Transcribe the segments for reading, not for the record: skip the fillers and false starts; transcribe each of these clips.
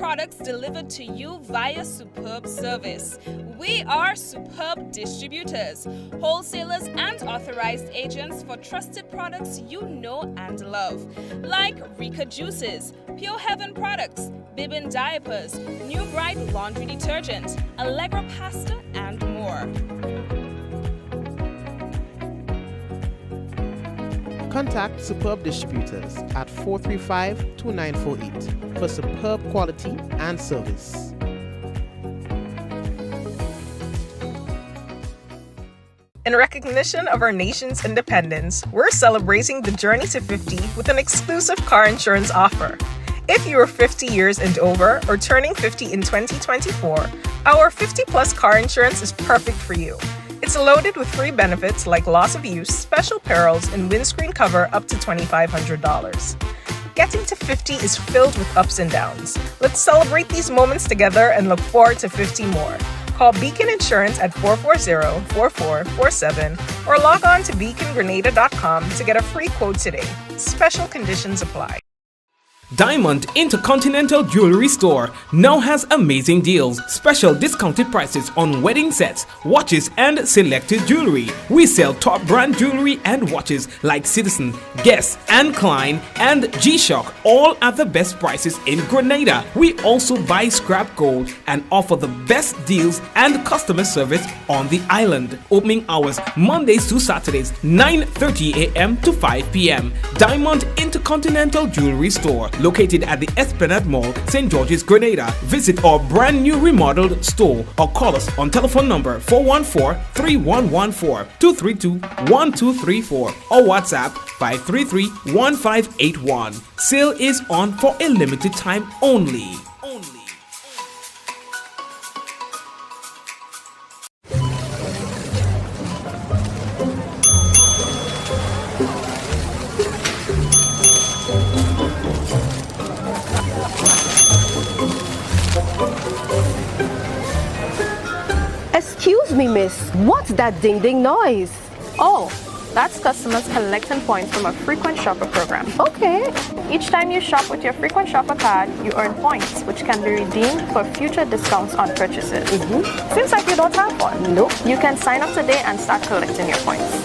products delivered to you via superb service. We are Superb Distributors, wholesalers and authorized agents for trusted products you know and love, like Rika Juices, Pure Heaven products, Bibbin diapers, New Bright laundry detergent, Allegra pasta, and more. Contact Superb Distributors at 435-2948 for superb quality and service. In recognition of our nation's independence, we're celebrating the journey to 50 with an exclusive car insurance offer. If you are 50 years and over or turning 50 in 2024, our 50-plus car insurance is perfect for you. It's loaded with free benefits like loss of use, special perils, and windscreen cover up to $2,500. Getting to 50 is filled with ups and downs. Let's celebrate these moments together and look forward to 50 more. Call Beacon Insurance at 440-4447 or log on to beacongrenada.com to get a free quote today. Special conditions apply. Diamond Intercontinental Jewelry Store now has amazing deals, special discounted prices on wedding sets, watches, and selected jewelry. We sell top brand jewelry and watches like Citizen, Guess, and Klein, and G-Shock, all at the best prices in Grenada. We also buy scrap gold and offer the best deals and customer service on the island. Opening hours Mondays to Saturdays, 9:30 a.m. to 5 p.m. Diamond Intercontinental Jewelry Store, located at the Esplanade Mall, St. George's, Grenada. Visit our brand new remodeled store or call us on telephone number 414-3114, 232-1234 or WhatsApp 533-1581. Sale is on for a limited time only. Excuse me, miss. What's that ding-ding noise? Oh, that's customers collecting points from a frequent shopper program. Okay. Each time you shop with your frequent shopper card, you earn points, which can be redeemed for future discounts on purchases. Seems like you don't have one. Nope. You can sign up today and start collecting your points.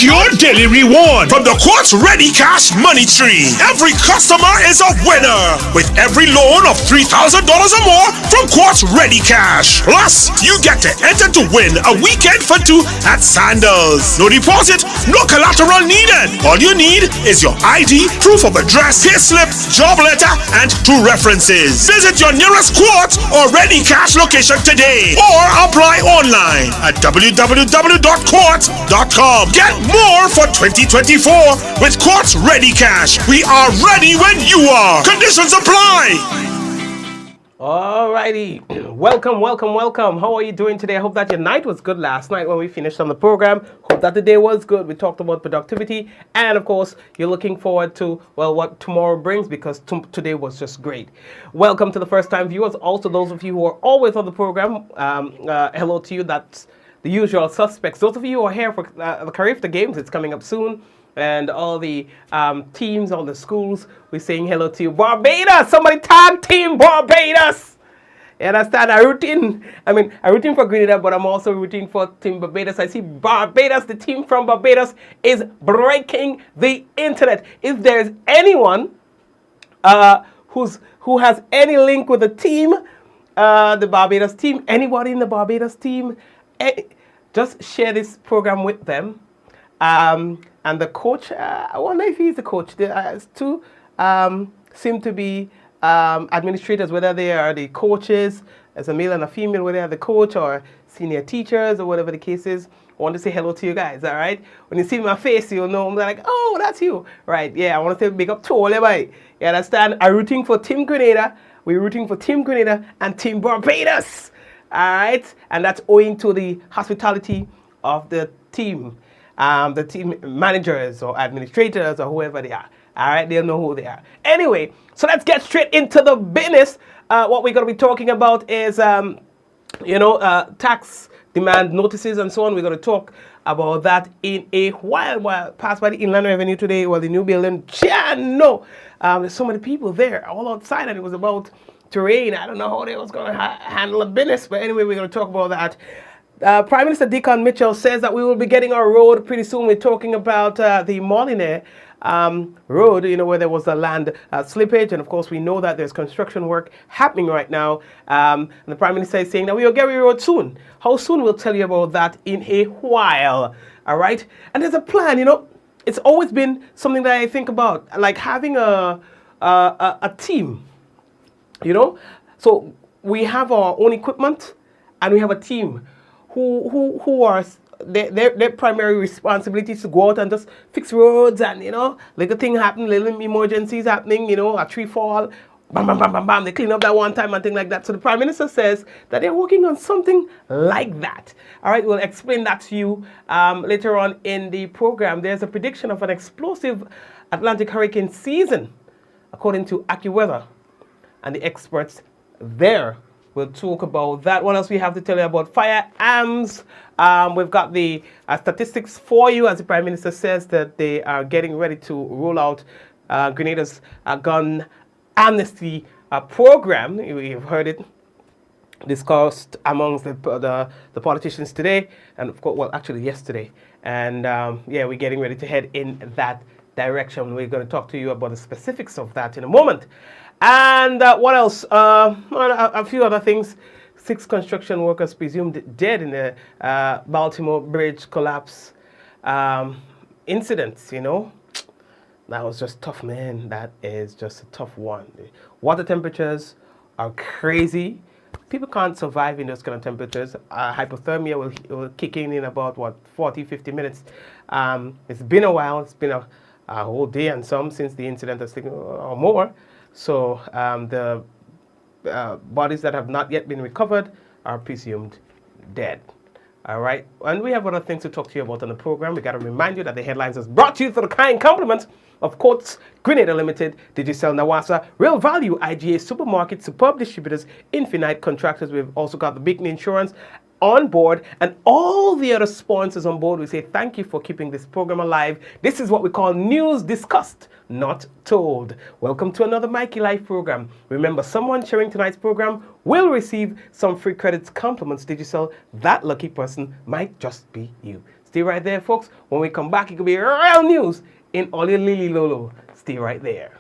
Your daily reward from the Quartz Ready Cash Money Tree. Every customer is a winner with every loan of $3,000 or more from Quartz Ready Cash. Plus, you get to enter to win a weekend for two at Sandals. No deposit, no collateral needed. All you need is your ID, proof of address, payslip, job letter, and 2 references. Visit your nearest Quartz or Ready Cash location today or apply online at www.quartz.com. Get more for 2024 with Quartz Ready Cash. We are ready when you are. Conditions apply. Alrighty, welcome. How are you doing today? I hope that your night was good last night when we finished on the program. Hope that the day was good. We talked about productivity, and of course, you're looking forward to, well, what tomorrow brings, because today was just great. Welcome to the first-time viewers. Also, those of you who are always on the program, hello to you. That's the usual suspects. Those of you who are here for the CARIFTA games, it's coming up soon. And all the teams, all the schools, we're saying hello to you. Barbados! Somebody tag Team Barbados! You understand? I'm rooting for Grenada, but I'm also rooting for Team Barbados. I see Barbados, the team from Barbados, is breaking the internet. If there's anyone who has any link with the team, the Barbados team, anybody in the Barbados team, just share this program with them. And the coach, I wonder if he's the coach. There's 2 seem to be administrators, whether they are the coaches, as a male and a female, whether they are the coach or senior teachers or whatever the case is. I want to say hello to you guys, all right? When you see my face, you'll know. I'm like, oh, that's you. Right, yeah, I want to say big up to all everybody. You understand? I'm rooting for Team Grenada. We're rooting for Team Grenada and Team Barbados. All right, and that's owing to the hospitality of the team. the team managers or administrators or whoever they are. All right, they'll know who they are. Anyway, so let's get straight into the business. What we're going to be talking about is, tax demand notices and so on. We're going to talk about that in a while. While passed by the Inland Revenue today, the new building, there's so many people there all outside, and it was about to rain. I don't know how they was going to handle the business, but anyway, we're going to talk about that. Prime Minister Deacon Mitchell says that we will be getting our road pretty soon. We're talking about the Molyneux road, where there was a land slippage, and of course we know that there's construction work happening right now. And the Prime Minister is saying that we will get a road soon. How soon? We'll tell you about that in a while. All right. And there's a plan. It's always been something that I think about, like having a team. So we have our own equipment, and we have a team who are their primary responsibility is to go out and just fix roads, and little thing happen, little emergencies happening, a tree fall, bam, bam, bam, bam, bam, they clean up that one time and thing like that. So the Prime Minister says that they're working on something like that. All right, we'll explain that to you later on in the program. There's a prediction of an explosive Atlantic hurricane season, according to AccuWeather, and the experts there will talk about that. What else we have to tell you about firearms? We've got the statistics for you, as the Prime Minister says that they are getting ready to roll out Grenada's gun amnesty program. We've heard it discussed amongst the politicians today, and of course, actually yesterday. And we're getting ready to head in that direction. We're going to talk to you about the specifics of that in a moment. And what else? A few other things. 6 construction workers presumed dead in the Baltimore bridge collapse incidents, That was just tough, man. That is just a tough one. Water temperatures are crazy. People can't survive in those kind of temperatures. Hypothermia will kick in about, 40, 50 minutes. It's been a while. It's been a whole day and some since the incident has taken, or more. So the bodies that have not yet been recovered are presumed dead. All right. And we have other things to talk to you about on the program. We got to remind you that the headlines is brought to you for the kind compliments of Courts Grenada Limited, Digicel Nawasa, Real Value, IGA Supermarket, Superb Distributors, Infinite Contractors. We've also got the Big Insurance on board, and all the other sponsors on board. We say thank you for keeping this program alive. This is what we call news discussed, not told. Welcome to another Mikey Live program. Remember, someone sharing tonight's program will receive some free credits, compliments, Digicel. That lucky person might just be you. Stay right there, folks. When we come back, it could be real news in all your Lily Lolo. Stay right there.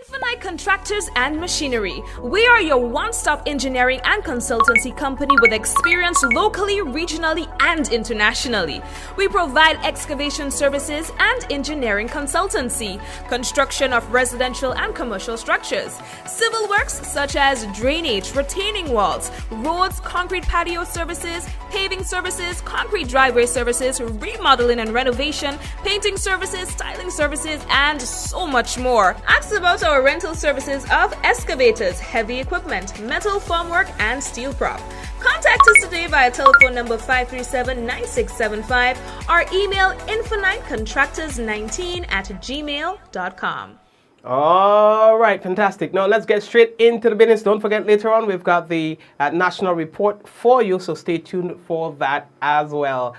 Infinite Contractors and Machinery. We are your one-stop engineering and consultancy company with experience locally, regionally, and internationally. We provide excavation services and engineering consultancy, construction of residential and commercial structures, civil works such as drainage, retaining walls, roads, concrete patio services, paving services, concrete driveway services, remodeling and renovation, painting services, styling services, and so much more. Ask about our rental services of excavators, heavy equipment, metal formwork, and steel prop. Contact us today via telephone number 537-9675 or email infinitecontractors19@gmail.com. All right, fantastic. Now let's get straight into the business. Don't forget, later on we've got the national report for you, so stay tuned for that as well.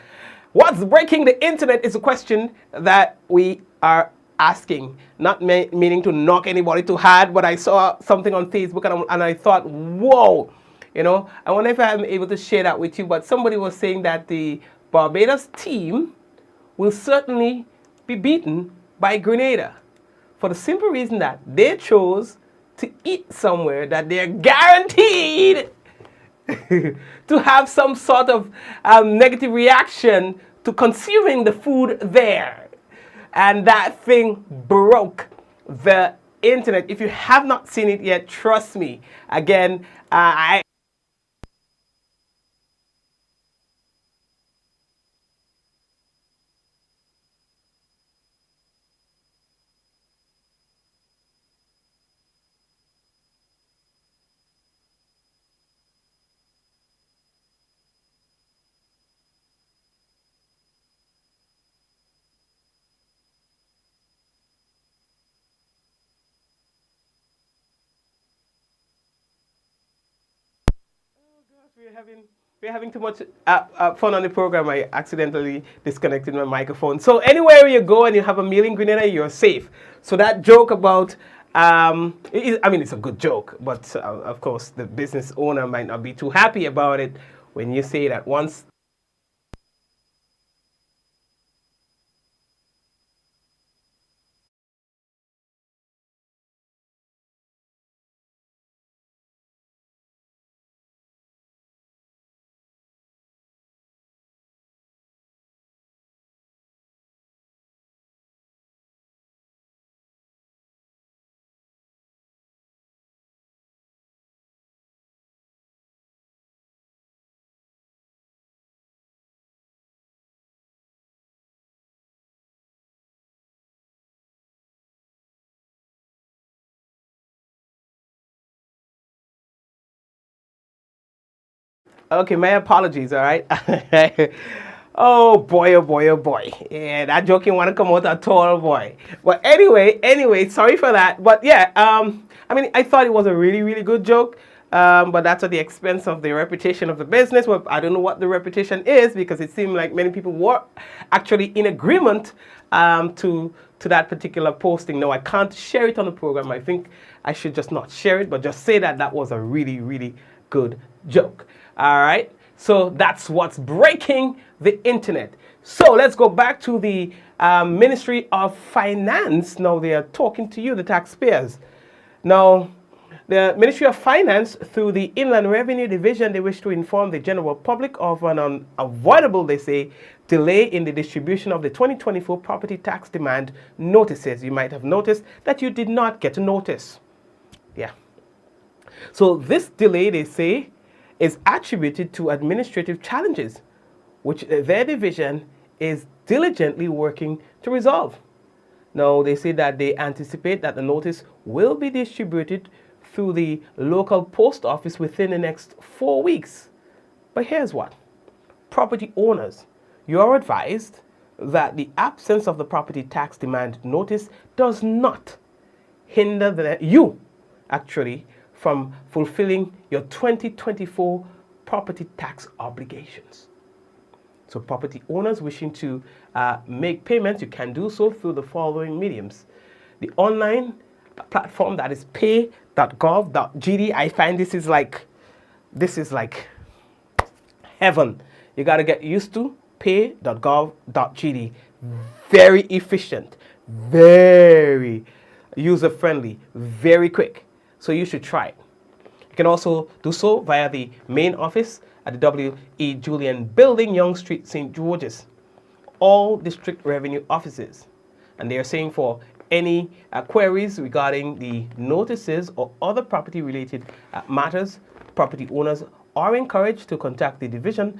What's breaking the internet is a question that we are asking, not meaning to knock anybody too hard, but I saw something on Facebook and I thought, whoa, I wonder if I'm able to share that with you, but somebody was saying that the Barbados team will certainly be beaten by Grenada for the simple reason that they chose to eat somewhere that they're guaranteed to have some sort of negative reaction to consuming the food there. And that thing broke the internet. If you have not seen it yet, trust me. Again, we're having too much fun on the program. I accidentally disconnected my microphone. So anywhere you go and you have a meal in Grenada, you're safe. So that joke about, it's a good joke, but of course the business owner might not be too happy about it when you say that once. Okay, my apologies, all right? Oh boy, oh boy, oh boy. Yeah, that joke didn't want to come out at all, boy. But anyway, sorry for that. But yeah, I thought it was a really, really good joke. But that's at the expense of the reputation of the business. Well, I don't know what the reputation is because it seemed like many people were actually in agreement to that particular posting. No, I can't share it on the program. I think I should just not share it, but just say that that was a really, really good joke. All right. So that's what's breaking the internet. So let's go back to the Ministry of Finance. Now they are talking to you, the taxpayers. Now, the Ministry of Finance, through the Inland Revenue Division, they wish to inform the general public of an unavoidable, they say, delay in the distribution of the 2024 property tax demand notices. You might have noticed that you did not get a notice. Yeah. So this delay, they say, is attributed to administrative challenges, which their division is diligently working to resolve. Now, they say that they anticipate that the notice will be distributed through the local post office within the next 4 weeks. But here's what. Property owners, you are advised that the absence of the property tax demand notice does not hinder you, actually, from fulfilling your 2024 property tax obligations. So property owners wishing to make payments, you can do so through the following mediums. The online platform, that is pay.gov.gd. I find this is like heaven. You got to get used to pay.gov.gd. Very efficient, very user-friendly, very quick. So you should try it. You can also do so via the main office at the W.E. Julian Building, Yonge Street, St. George's. All district revenue offices. And they are saying for any queries regarding the notices or other property-related matters, property owners are encouraged to contact the division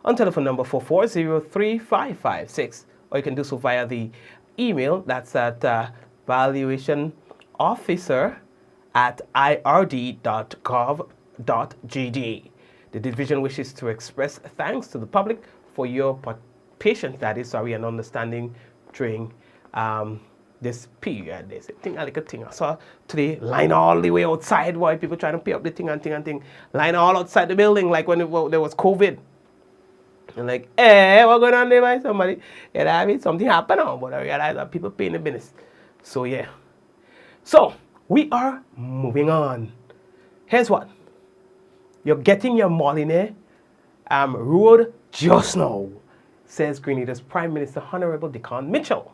on telephone number 440-3556, or you can do so via the email. That's at valuationofficer@ird.gov.gd. The division wishes to express thanks to the public for your patience, and understanding during this period. There's a thing, I like a thing. I saw today, line all the way outside, while people trying to pay up the thing and thing. Line all outside the building, like when there was COVID. And like, what's going on there, by somebody? Yeah, I mean, something happened now, but I realized that people paying the business. So, yeah. So, we are moving on. Here's what. You're getting your Molineux road just now, says Grenada's Prime Minister, Honorable Decon Mitchell.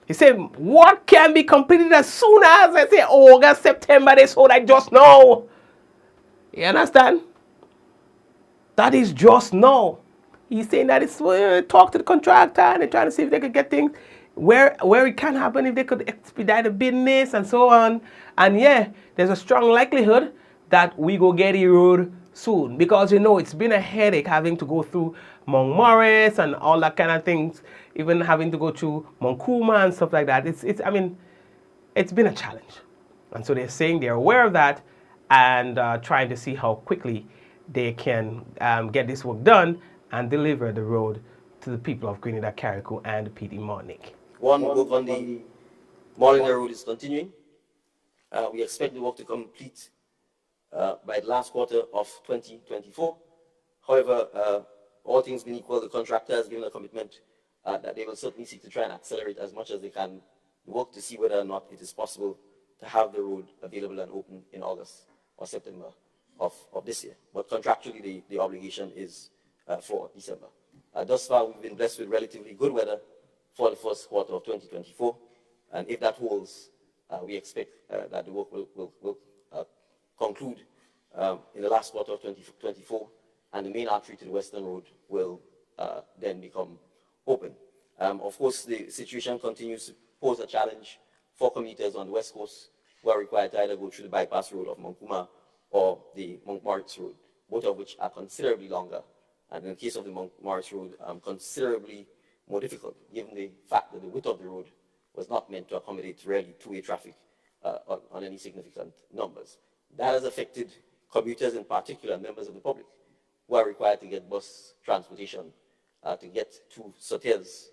He said, what can be completed as soon as, I say, August, September, this whole I just know. You understand? That is just now. He's saying that it's talk to the contractor and they're trying to see if they could get things where it can happen, if they could expedite the business and so on. And yeah, there's a strong likelihood that we go get a road soon, because it's been a headache having to go through Mount Morris and all that kind of things, even having to go through Mount Kuma and stuff like that. It's been a challenge. And so they're saying they're aware of that and trying to see how quickly they can get this work done and deliver the road to the people of Grenada, Carriacou, and P.D. Martinique. One work on the Molineux Road is continuing. We expect the work to complete by the last quarter of 2024. However, all things being equal, the contractor has given a commitment that they will certainly seek to try and accelerate as much as they can work to see whether or not it is possible to have the road available and open in August or September of this year. But contractually, the obligation is for December. Thus far, we've been blessed with relatively good weather for the first quarter of 2024. And if that holds, we expect that the work will conclude in the last quarter of 2024, and the main artery to the Western Road will then become open. Of course, the situation continues to pose a challenge for commuters on the West Coast who are required to either go through the bypass road of Monkuma or the Montmoritz Road, both of which are considerably longer, and in the case of the Montmoritz Road, considerably more difficult, given the fact that the width of the road was not meant to accommodate really two-way traffic on any significant numbers. That has affected commuters in particular, members of the public, who are required to get bus transportation to get to Soteres,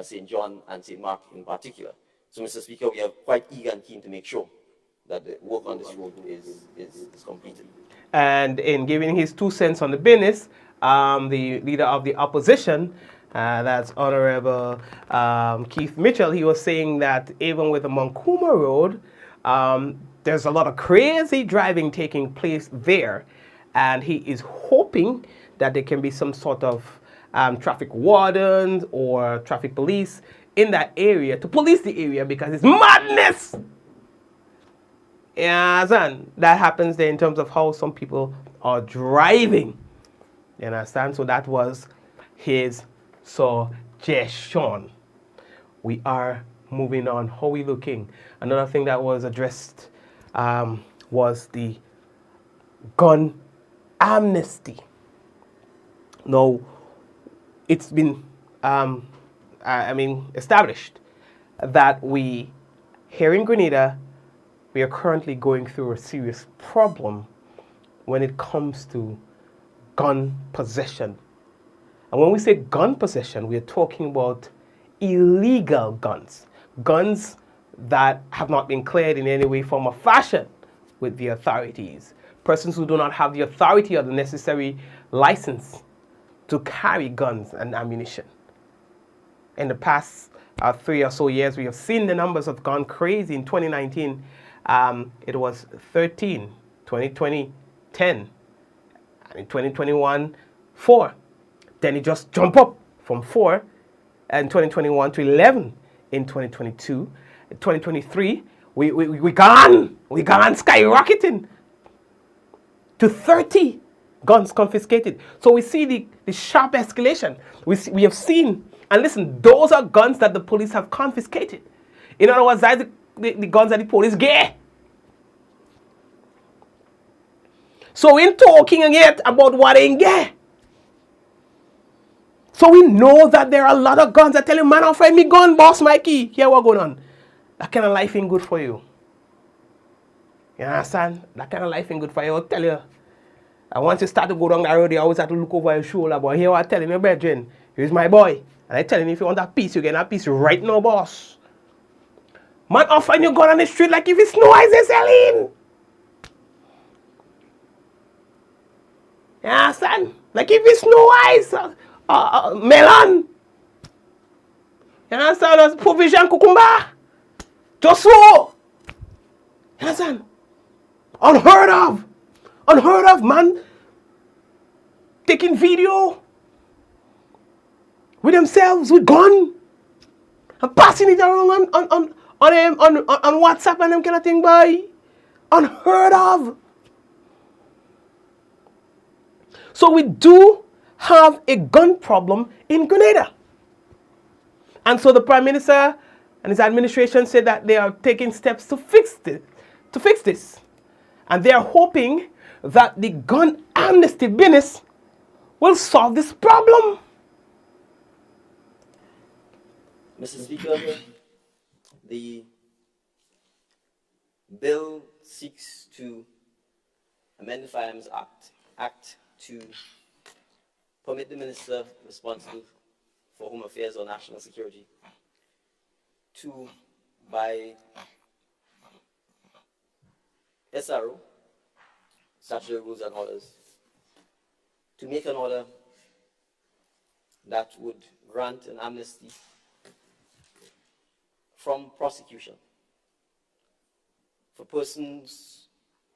St. John, and St. Mark in particular. So, Mr. Speaker, we are quite eager and keen to make sure that the work on this road is completed. And in giving his 2 cents on the business, the leader of the opposition, that's Honorable Keith Mitchell, he was saying that even with the Monkuma Road, there's a lot of crazy driving taking place there, and he is hoping that there can be some sort of traffic wardens or traffic police in that area to police the area, because it's madness. Yeah, son, that happens there in terms of how some people are driving. You understand? So that was his suggestion. We are moving on. How are we looking? Another thing that was addressed was the gun amnesty. Now, it's been established that we, here in Grenada, we are currently going through a serious problem when it comes to gun possession. And when we say gun possession, we are talking about illegal guns. Guns that have not been cleared in any way, form, or fashion with the authorities. Persons who do not have the authority or the necessary license to carry guns and ammunition. In the past 3 or so years, we have seen the numbers have gone crazy. In 2019, it was 13, 2020, 10, and in 2021, 4. Then it just jumped up from 4 in 2021 to 11 in 2022. In 2023, we gone skyrocketing to 30 guns confiscated. So we see the sharp escalation. We have seen, and listen, those are guns that the police have confiscated. In other words, that's the guns that the police get. So we're talking again about what they get. So we know that there are a lot of guns that tell you, man, I'll find me gun, boss Mikey. Here what going on. That kind of life ain't good for you. You understand? That kind of life ain't good for you. I'll tell you. And once you start to go down that road, you always have to look over your shoulder. But here I'm telling you, brethren, here's my boy. And I tell him, if you want that piece, you get that piece right now, boss. Man, I'll find you gun on the street like if it's snow ice they selling. You understand? Like if it's snow ice, melon. You understand? That's provision cucumber. Just so. You understand? Unheard of. Unheard of, man. Taking video with themselves with gun and passing it around on WhatsApp and them kind of thing, boy. Unheard of. So we do have a gun problem in Grenada. And so the Prime Minister and his administration said that they are taking steps to fix this. And they are hoping that the gun amnesty business will solve this problem. Mr. Speaker, the bill seeks to amend the Firearms Act to permit the minister responsible for Home Affairs or National Security to, by SRO, statutory rules and orders to make an order that would grant an amnesty from prosecution for persons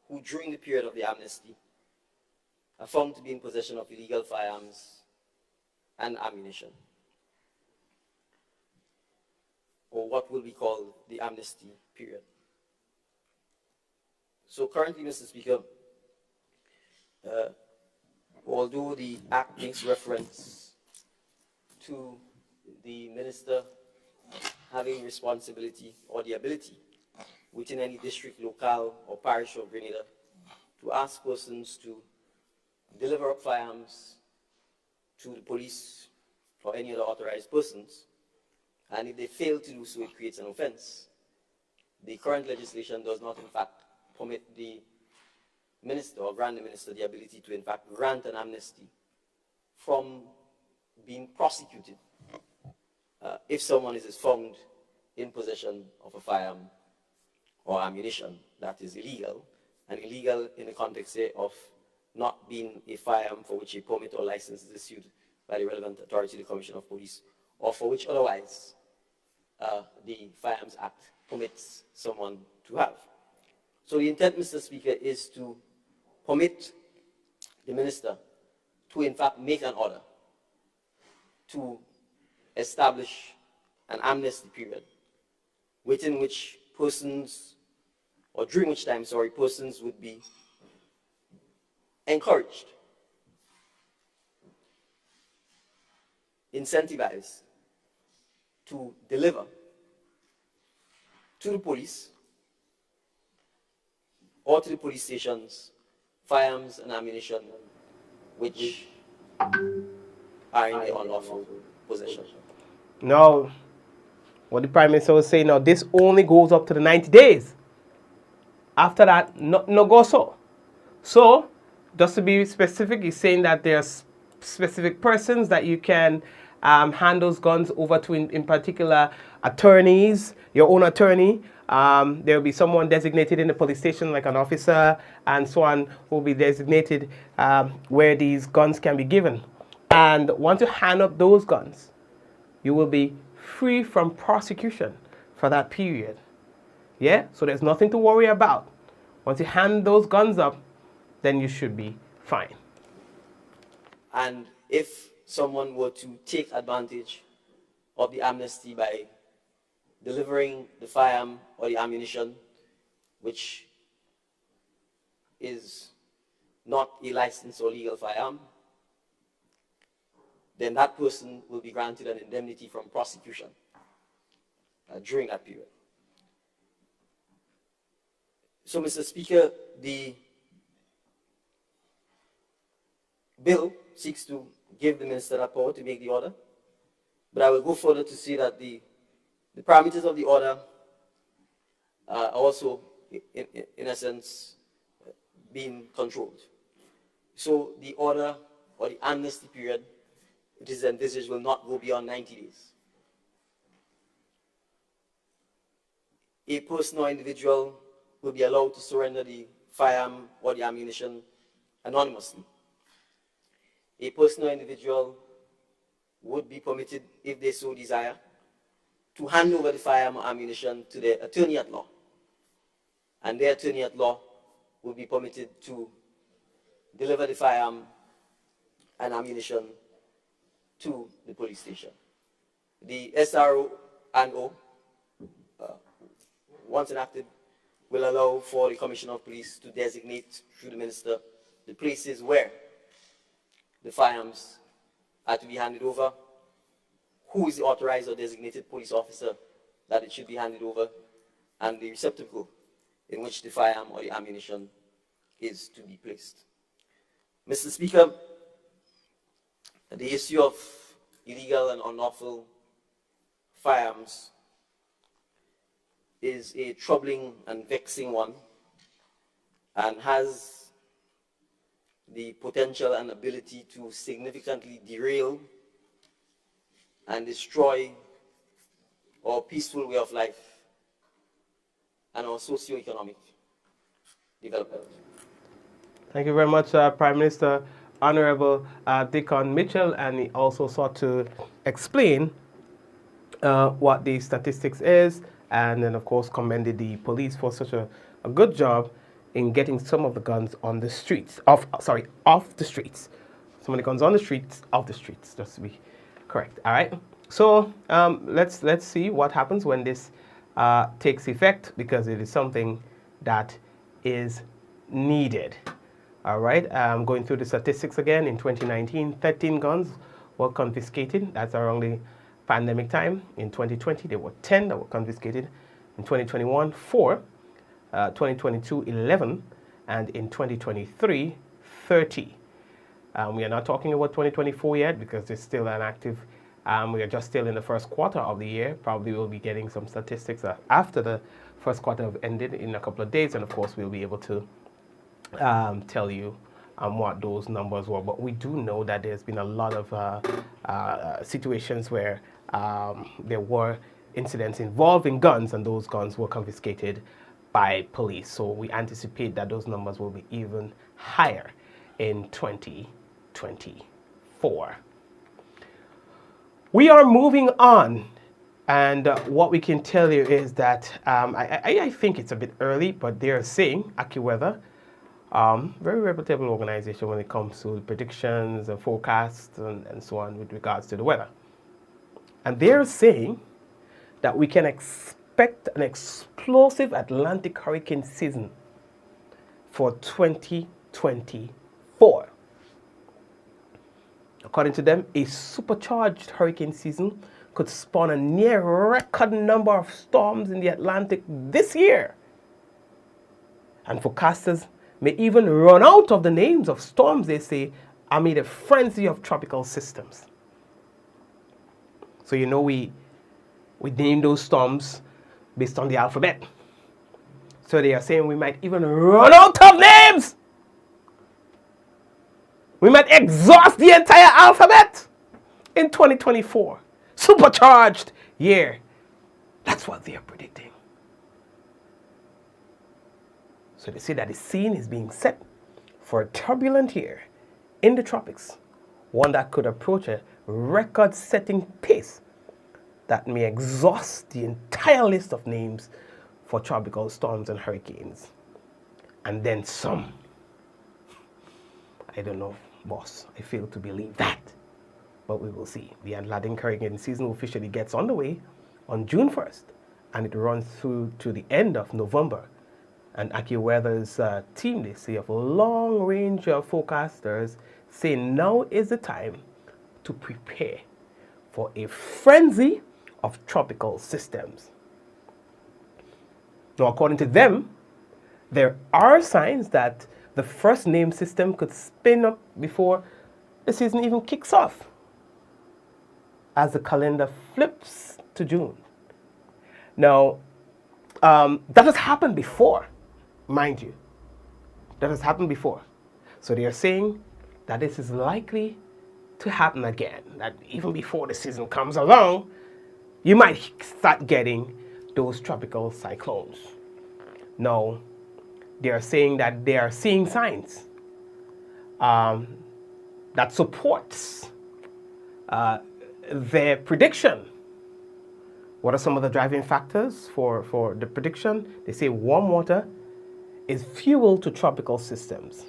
who, during the period of the amnesty, are found to be in possession of illegal firearms and ammunition, or what will be called the amnesty period. So currently, Mr. Speaker, although the Act makes reference to the minister having responsibility or the ability within any district, locale, or parish of Grenada to ask persons to deliver up firearms to the police or any other authorized persons, and if they fail to do so, it creates an offense. The current legislation does not, in fact, permit the minister or grant the minister the ability to, in fact, grant an amnesty from being prosecuted if someone is found in possession of a firearm or ammunition that is illegal, and illegal in the context, say, of not being a firearm for which a permit or license is issued by the relevant authority, the Commission of Police, or for which otherwise the Firearms Act permits someone to have. So the intent, Mr. Speaker, is to permit the minister to, in fact, make an order to establish an amnesty period within which persons, or during which time, sorry, persons would be encouraged, incentivized to deliver to the police or to the police stations firearms and ammunition which are in their unlawful possession. No, what the Prime Minister was saying now, this only goes up to the 90 days. After that, no go so. So, just to be specific, he's saying that there's specific persons that you can hand those guns over to, in particular, attorneys, your own attorney. There will be someone designated in the police station, like an officer, and so on, who will be designated where these guns can be given. And once you hand up those guns, you will be free from prosecution for that period. Yeah? So there's nothing to worry about. Once you hand those guns up, then you should be fine. And if someone were to take advantage of the amnesty by delivering the firearm or the ammunition, which is not a licensed or legal firearm, then that person will be granted an indemnity from prosecution during that period. So, Mr. Speaker, the bill seeks to give the minister that power to make the order, but I will go further to say that the parameters of the order are also, in a sense, being controlled. So the order or the amnesty period, it is envisaged, will not go beyond 90 days. A person or individual will be allowed to surrender the firearm or the ammunition anonymously. A person or individual would be permitted, if they so desire, to hand over the firearm or ammunition to their attorney at law. And their attorney at law will be permitted to deliver the firearm and ammunition to the police station. The SRO and O, once enacted, will allow for the Commissioner of Police to designate through the Minister the places where the firearms are to be handed over, who is the authorized or designated police officer that it should be handed over, and the receptacle in which the firearm or the ammunition is to be placed. Mr. Speaker, the issue of illegal and unlawful firearms is a troubling and vexing one, and has the potential and ability to significantly derail and destroy our peaceful way of life and our socio-economic development. Thank you very much, Prime Minister Honorable Dickon Mitchell, and he also sought to explain what the statistics is, and then of course commended the police for such a good job in getting some of the guns on the streets, off the streets. Some of the guns on the streets, off the streets, just to be correct. All right. So let's see what happens when this takes effect, because it is something that is needed. All right, going through the statistics again. In 2019, 13 guns were confiscated. That's around the pandemic time. In 2020, there were 10 that were confiscated. In 2021, 4. 2022, 11. And in 2023, 30. We are not talking about 2024 yet, because it's still an active. We are just still in the first quarter of the year. Probably we'll be getting some statistics after the first quarter have ended in a couple of days. And of course, we'll be able to tell you what those numbers were. But we do know that there's been a lot of situations where there were incidents involving guns, and those guns were confiscated by police. So we anticipate that those numbers will be even higher in 2024. We are moving on, and what we can tell you is that I think it's a bit early, but they're saying AccuWeather, very reputable organization when it comes to predictions and forecasts and so on with regards to the weather. And they're saying that we can expect an explosive Atlantic hurricane season for 2024. According to them, a supercharged hurricane season could spawn a near record number of storms in the Atlantic this year. And forecasters may even run out of the names of storms they say amid a frenzy of tropical systems. So you know we name those storms based on the alphabet. So they are saying we might even run out of names. We might exhaust the entire alphabet in 2024. Supercharged year. That's what they are predicting. So they say that the scene is being set for a turbulent year in the tropics, one that could approach a record-setting pace that may exhaust the entire list of names for tropical storms and hurricanes. And then some. I don't know, boss. I fail to believe that. But we will see. The Atlantic hurricane season officially gets underway on June 1st, and it runs through to the end of November. And AccuWeather's team, they say, of a long range of forecasters, say now is the time to prepare for a frenzy of tropical systems. Now, according to them, there are signs that the first named system could spin up before the season even kicks off, as the calendar flips to June. Now, that has happened before, mind you. That has happened before. So they are saying that this is likely to happen again, that even before the season comes along, you might start getting those tropical cyclones. Now, they are saying that they are seeing signs that supports their prediction. What are some of the driving factors for the prediction? They say warm water is fuel to tropical systems.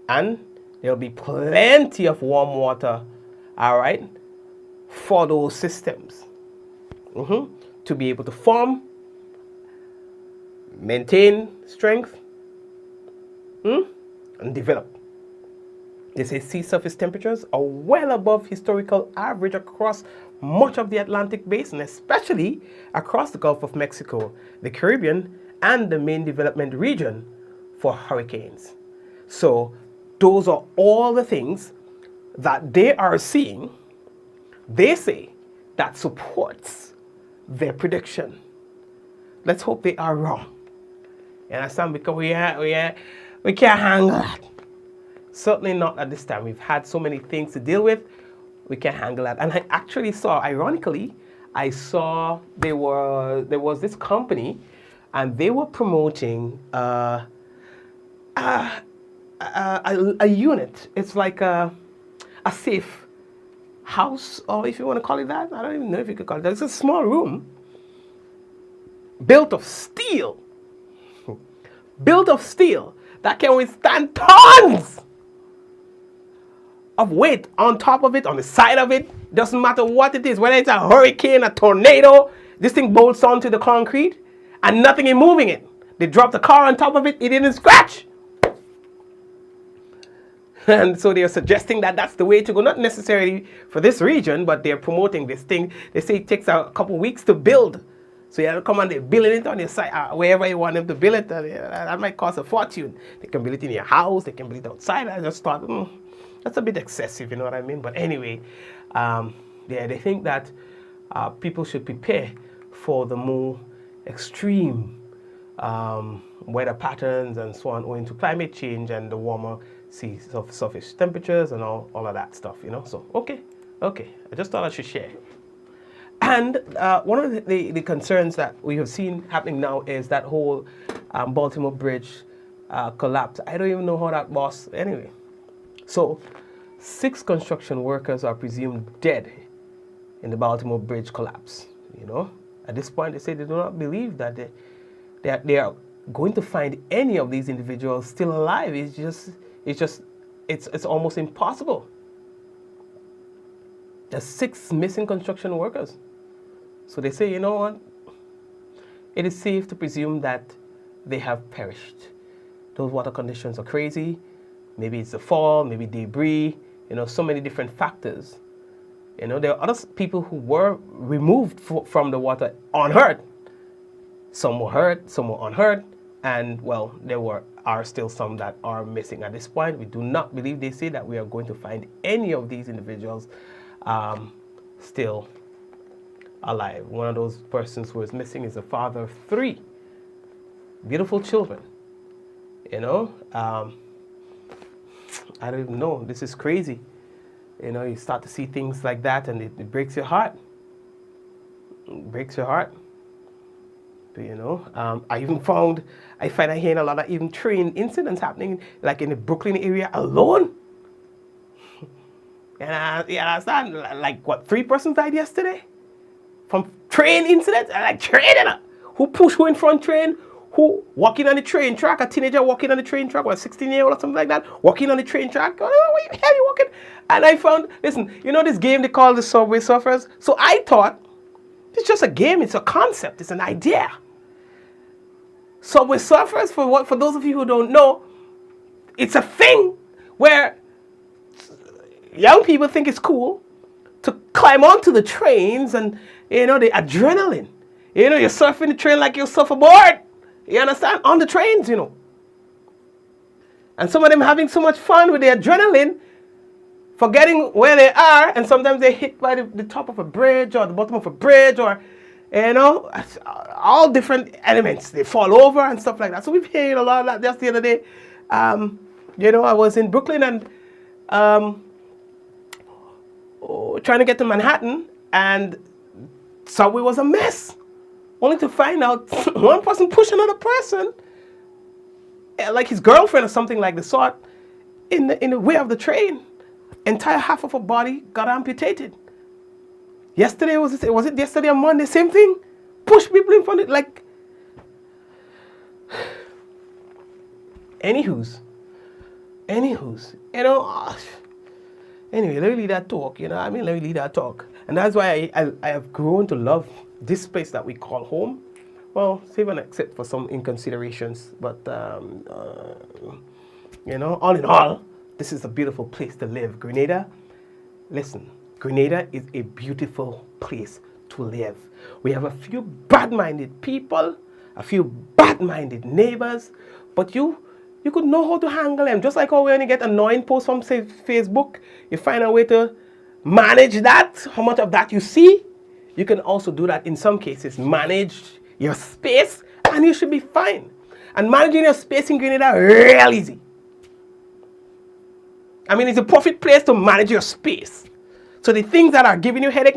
And there'll be plenty of warm water, all right, for those systems to be able to form, maintain strength, and develop. They say sea surface temperatures are well above historical average across much of the Atlantic basin, especially across the Gulf of Mexico, the Caribbean, and the main development region for hurricanes. So those are all the things that they are seeing, they say, that supports their prediction. Let's hope they are wrong. You understand? Because we can't handle that. Certainly not at this time. We've had so many things to deal with. We can't handle that. And I actually saw, ironically, there was this company, and they were promoting a a unit. It's like a safe house, or if you want to call it that. I don't even know if you could call it that. It's a small room built of steel. Built of steel that can withstand tons of weight on top of it, on the side of it. Doesn't matter what it is, whether it's a hurricane, a tornado, this thing bolts onto the concrete and nothing is moving it. They drop the car on top of it, it didn't scratch. And so they are suggesting that that's the way to go, not necessarily for this region, but they're promoting this thing. They say it takes a couple weeks to build. So you have to come and they're building it on your site, wherever you want them to build it. That might cost a fortune. They can build it in your house, they can build it outside. I just thought, that's a bit excessive, you know what I mean? But anyway, they think that people should prepare for the more extreme weather patterns and so on, owing to climate change and the warmer sea surface temperatures and all of that stuff, you know? So, okay, I just thought I should share. And one of the concerns that we have seen happening now is that whole Baltimore Bridge collapse. I don't even know how that was. Anyway, so 6 construction workers are presumed dead in the Baltimore Bridge collapse. You know, at this point, they say they do not believe that they are going to find any of these individuals still alive. It's almost impossible. There's 6 missing construction workers. So they say, you know what? It is safe to presume that they have perished. Those water conditions are crazy. Maybe it's the fall, maybe debris, you know, so many different factors. You know, there are other people who were removed from the water unhurt. Some were hurt, some were unhurt, and well, there are still some that are missing. At this point, we do not believe, they say, that we are going to find any of these individuals still alive. One of those persons who is missing is a father of 3 beautiful children. You know, I don't even know. This is crazy. You know, you start to see things like that, and it breaks your heart. It breaks your heart. But, you know, I find I hear a lot of even train incidents happening, like in the Brooklyn area alone. And I understand, like what, 3 persons died yesterday from train incidents? Like train, who pushed who in front train? Who walking on the train track? A teenager walking on the train track, or a 16-year-old or something like that, walking on the train track. Oh, where the hell you walking? And I found, listen, you know this game they call the Subway Surfers? So I thought it's just a game. It's a concept. It's an idea. Subway Surfers, for those of you who don't know, it's a thing where young people think it's cool to climb onto the trains, and you know, the adrenaline. You know, you're surfing the train like you're surfboard. You understand? On the trains, you know. And some of them having so much fun with the adrenaline, forgetting where they are, and sometimes they hit by the top of a bridge or the bottom of a bridge, or you know, all different elements. They fall over and stuff like that. So we've heard a lot of that just the other day. You know, I was in Brooklyn and trying to get to Manhattan, and Subway was a mess. Only to find out one person pushed another person, like his girlfriend or something like the sort, in the way of the train. Entire half of her body got amputated. Yesterday, was it yesterday or Monday? Same thing. Push people in front of it, like. Anywho's. You know. Anyway, let me leave that talk. You know, let me leave that talk. And that's why I have grown to love this place that we call home. Well, save and except for some inconsiderations, but you know, all in all, this is a beautiful place to live. Grenada, listen, Grenada is a beautiful place to live. We have a few bad-minded people, a few bad-minded neighbors, but you could know how to handle them. Just like how when you get annoying posts from, say, Facebook, you find a way to manage that, how much of that you see. You can also do that in some cases, manage your space, and you should be fine. And managing your space in Grenada, real easy. I mean, it's a perfect place to manage your space. So the things that are giving you headache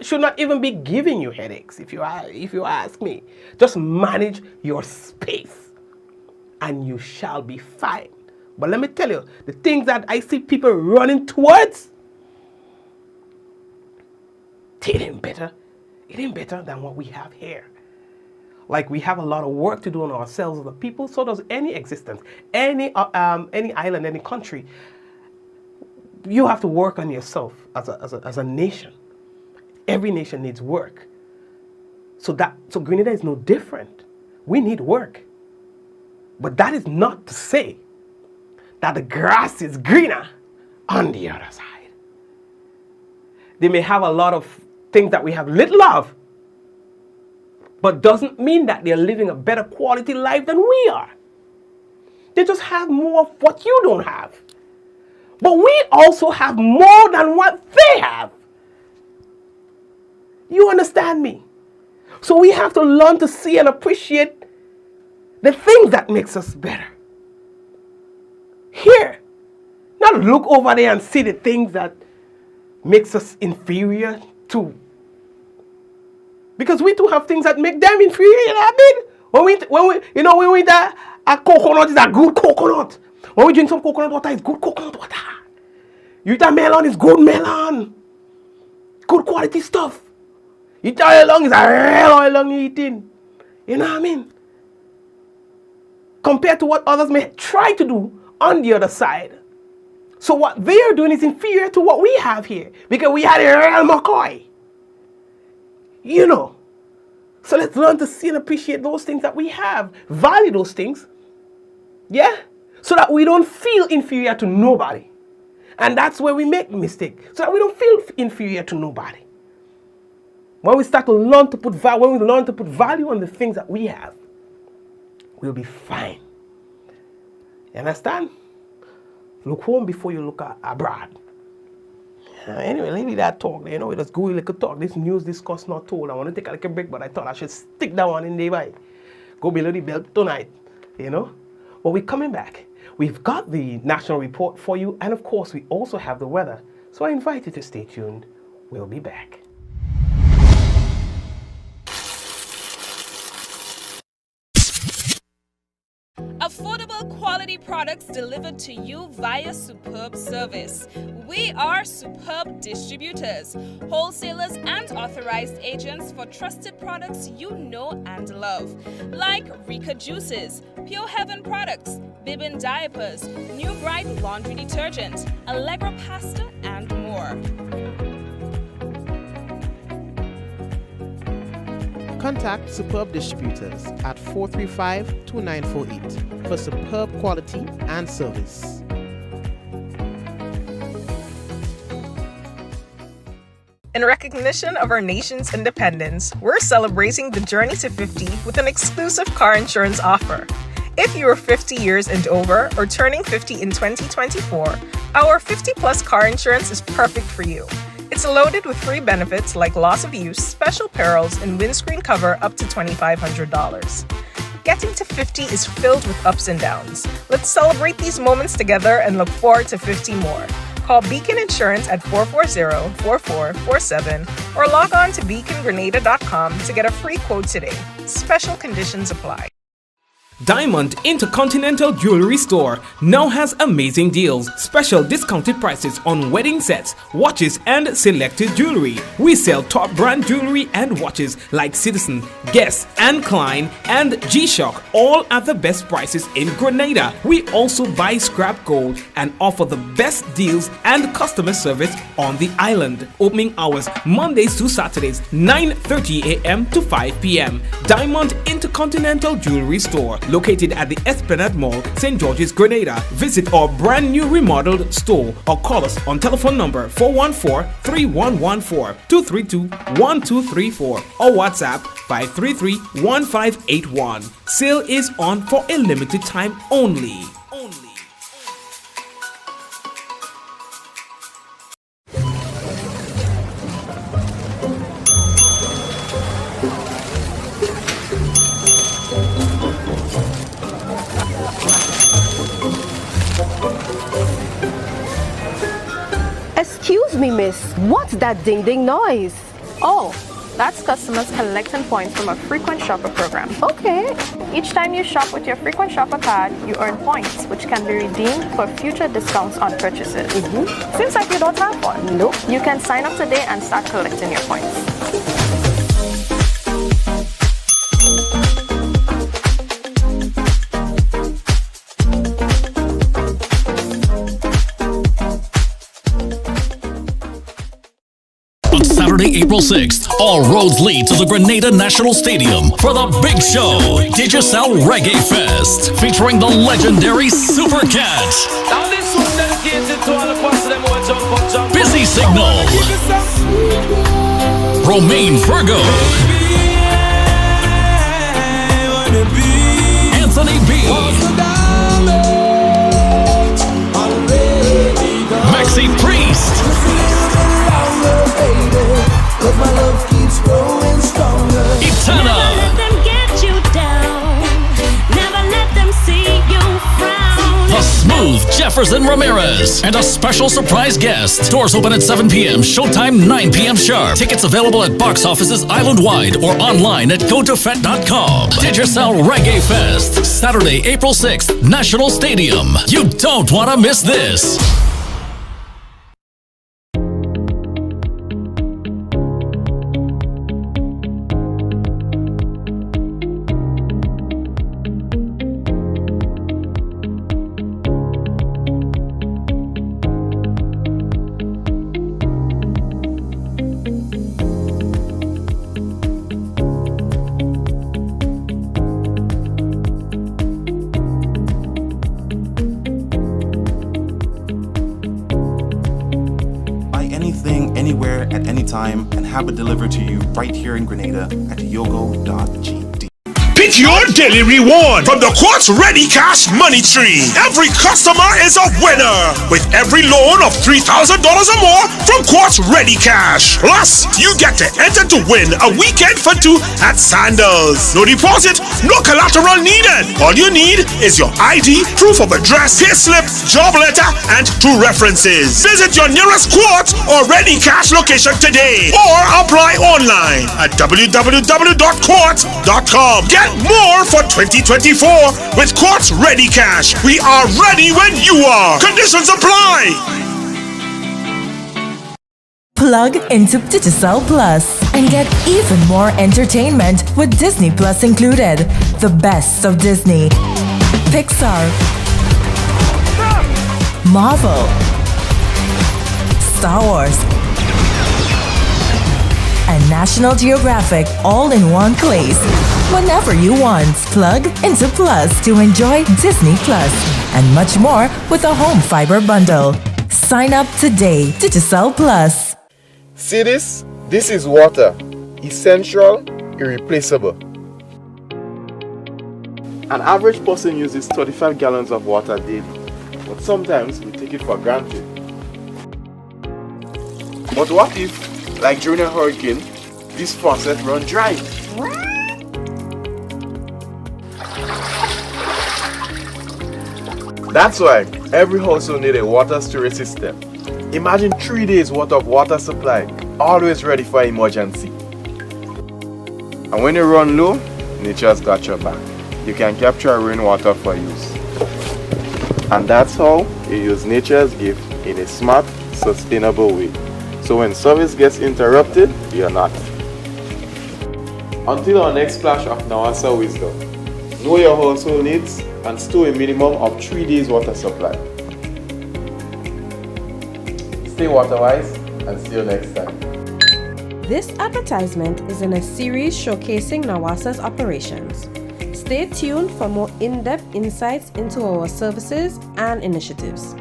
should not even be giving you headaches, if you ask me. Just manage your space, and you shall be fine. But let me tell you, the things that I see people running towards, it ain't better. It ain't better than what we have here. Like, we have a lot of work to do on ourselves as a people. So does any existence, any island, any country. You have to work on yourself as a nation. Every nation needs work. So Grenada is no different. We need work. But that is not to say that the grass is greener on the other side. They may have a lot of things that we have little of, but doesn't mean that they're living a better quality life than we are. They just have more of what you don't have. But we also have more than what they have. You understand me? So we have to learn to see and appreciate the things that makes us better. Here. Not look over there and see the things that makes us inferior to. Because we too have things that make them inferior, you know what I mean? When we eat a coconut, it's a good coconut. When we drink some coconut water, it's good coconut water. You eat a melon, it's good melon. Good quality stuff. You eat oil long, it's a real oil long you're eating. You know what I mean? Compared to what others may try to do on the other side. So what they are doing is inferior to what we have here. Because we had a real McCoy. You know. So let's learn to see and appreciate those things that we have. Value those things. Yeah? So that we don't feel inferior to nobody. And that's where we make the mistake. So that we don't feel inferior to nobody. When we start to learn to put value on the things that we have, we'll be fine. You understand? Look home before you look abroad. Anyway, leave that talk. You know, we just go a little talk. This news discuss not told. I want to take a little break, but I thought I should stick that one in there. By go below the belt tonight. You know? But we're coming back. We've got the national report for you, and of course, we also have the weather. So I invite you to stay tuned. We'll be back. Affordable quality products delivered to you via superb service. We are superb distributors, wholesalers and authorized agents for trusted products you know and love. Like Rika Juices, Pure Heaven products, Bibin diapers, New Bright laundry detergent, Allegra pasta and more. Contact Superb Distributors at 435-2948 for superb quality and service. In recognition of our nation's independence, we're celebrating the journey to 50 with an exclusive car insurance offer. If you are 50 years and over or turning 50 in 2024, our 50-plus car insurance is perfect for you. It's loaded with free benefits like loss of use, special perils, and windscreen cover up to $2,500. Getting to 50 is filled with ups and downs. Let's celebrate these moments together and look forward to 50 more. Call Beacon Insurance at 440-4447 or log on to beacongrenada.com to get a free quote today. Special conditions apply. Diamond Intercontinental Jewelry Store now has amazing deals, special discounted prices on wedding sets, watches and selected jewelry. We sell top brand jewelry and watches like Citizen, Guess and Klein and G-Shock, all at the best prices in Grenada. We also buy scrap gold and offer the best deals and customer service on the island. Opening hours Mondays to Saturdays 9:30 a.m. to 5 p.m. Diamond Intercontinental Jewelry Store, located at the Esplanade Mall, St. George's, Grenada. Visit our brand new remodeled store or call us on telephone number 414-3114, 232-1234 or WhatsApp 533-1581. Sale is on for a limited time only. Excuse me, miss. What's that ding-ding noise? Oh, That's customers collecting points from a frequent shopper program. Okay. Each time you shop with your frequent shopper card, you earn points, which can be redeemed for future discounts on purchases. Seems like you don't have one. Nope. You can sign up today and start collecting your points. Saturday, April 6th, all roads lead to the Grenada National Stadium for the big show, Digicel Reggae Fest, featuring the legendary Super Cat, Busy Signal, Romain Virgo, Anthony B, Maxi Priest, Etana, the Smooth Jefferson Ramirez, and a special surprise guest. Doors open at 7 p.m., showtime 9 p.m. sharp. Tickets available at box offices island-wide or online at gotofet.com. Digicel Reggae Fest, Saturday, April 6th, National Stadium. You don't want to miss this. Anywhere at any time and have it delivered to you right here in Grenada at yogo.gd. Pick your daily reward from the Quartz Ready Cash Money Tree. Every customer is a winner with every loan of $3,000 or more from Quartz Ready Cash. Plus, you get to enter to win a weekend for two at Sandals. No deposit, no collateral needed. All you need is your ID, proof of address, payslip, job letter, and 2 references. Visit your nearest Quartz or Ready Cash location today or apply online at www.quartz.com. Get more for 2024 with Quartz Ready Cash. We are ready when you are. Conditions apply. Plug into Digicel Plus and get even more entertainment with Disney Plus included. The best of Disney, Pixar, Marvel, Star Wars, and National Geographic all in one place. Whenever you want, plug into Plus to enjoy Disney Plus and much more with a home fiber bundle. Sign up today. Digicel Plus. See this? This is water. Essential, irreplaceable. An average person uses 35 gallons of water daily, but sometimes we take it for granted. But what if, like during a hurricane, this faucet runs dry? That's why every household needs a water storage system. Imagine 3 days worth of water supply, always ready for emergency. And when you run low, nature's got your back. You can capture rainwater for use. And that's how you use nature's gift in a smart, sustainable way. So when service gets interrupted, you're not. Until our next flash of Nawasa wisdom, know your household needs and store a minimum of 3 days water supply. Stay water wise and see you next time. This advertisement is in a series showcasing Nawasa's operations. Stay tuned for more in-depth insights into our services and initiatives.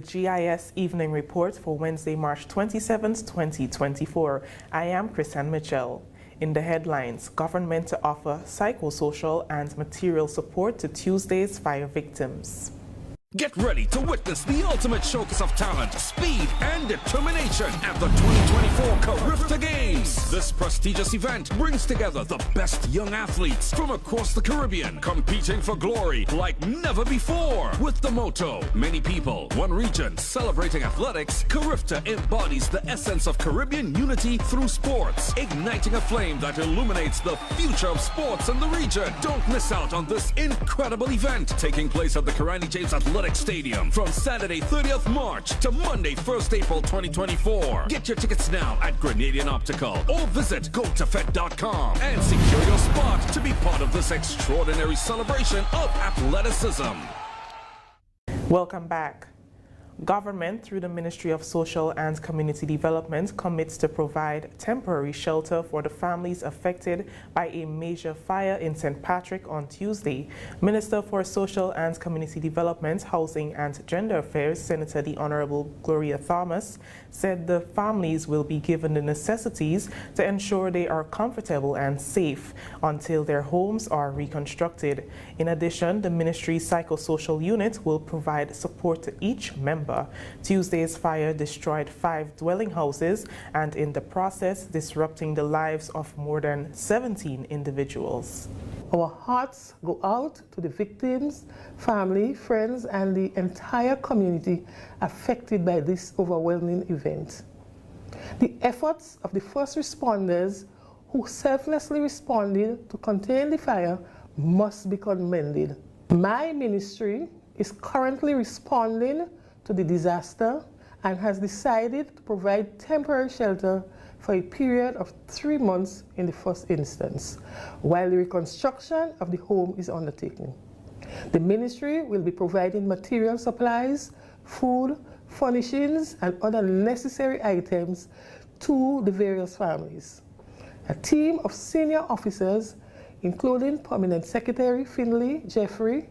GIS Evening Report for Wednesday, March 27th, 2024. I am Christian Mitchell. In the headlines, government to offer psychosocial and material support to Tuesday's fire victims. Get ready to witness the ultimate showcase of talent, speed, and determination at the 2024 CARIFTA Games. This prestigious event brings together the best young athletes from across the Caribbean, competing for glory like never before. With the motto, many people, one region, celebrating athletics, CARIFTA embodies the essence of Caribbean unity through sports, igniting a flame that illuminates the future of sports in the region. Don't miss out on this incredible event, taking place at the Karani James Athletic Stadium from Saturday 30th March to Monday 1st April 2024. Get your tickets now at Grenadian Optical or visit gotofed.com and secure your spot to be part of this extraordinary celebration of athleticism. Welcome back. Government, through the Ministry of Social and Community Development, commits to provide temporary shelter for the families affected by a major fire in St. Patrick on Tuesday. Minister for Social and Community Development, Housing and Gender Affairs, Senator the Honorable Gloria Thomas, said the families will be given the necessities to ensure they are comfortable and safe until their homes are reconstructed. In addition, the ministry's psychosocial unit will provide support to each member. Tuesday's fire destroyed 5 dwelling houses and in the process disrupting the lives of more than 17 individuals. Our hearts go out to the victims, family, friends, and the entire community affected by this overwhelming event. The efforts of the first responders who selflessly responded to contain the fire must be commended. My ministry is currently responding to the disaster and has decided to provide temporary shelter for a period of 3 months in the first instance, while the reconstruction of the home is undertaken. The ministry will be providing material supplies, food, furnishings, and other necessary items to the various families. A team of senior officers, including Permanent Secretary Finley Jeffrey,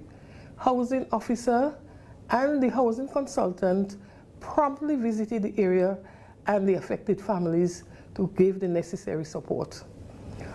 Housing Officer, and the housing consultant, promptly visited the area and the affected families to give the necessary support.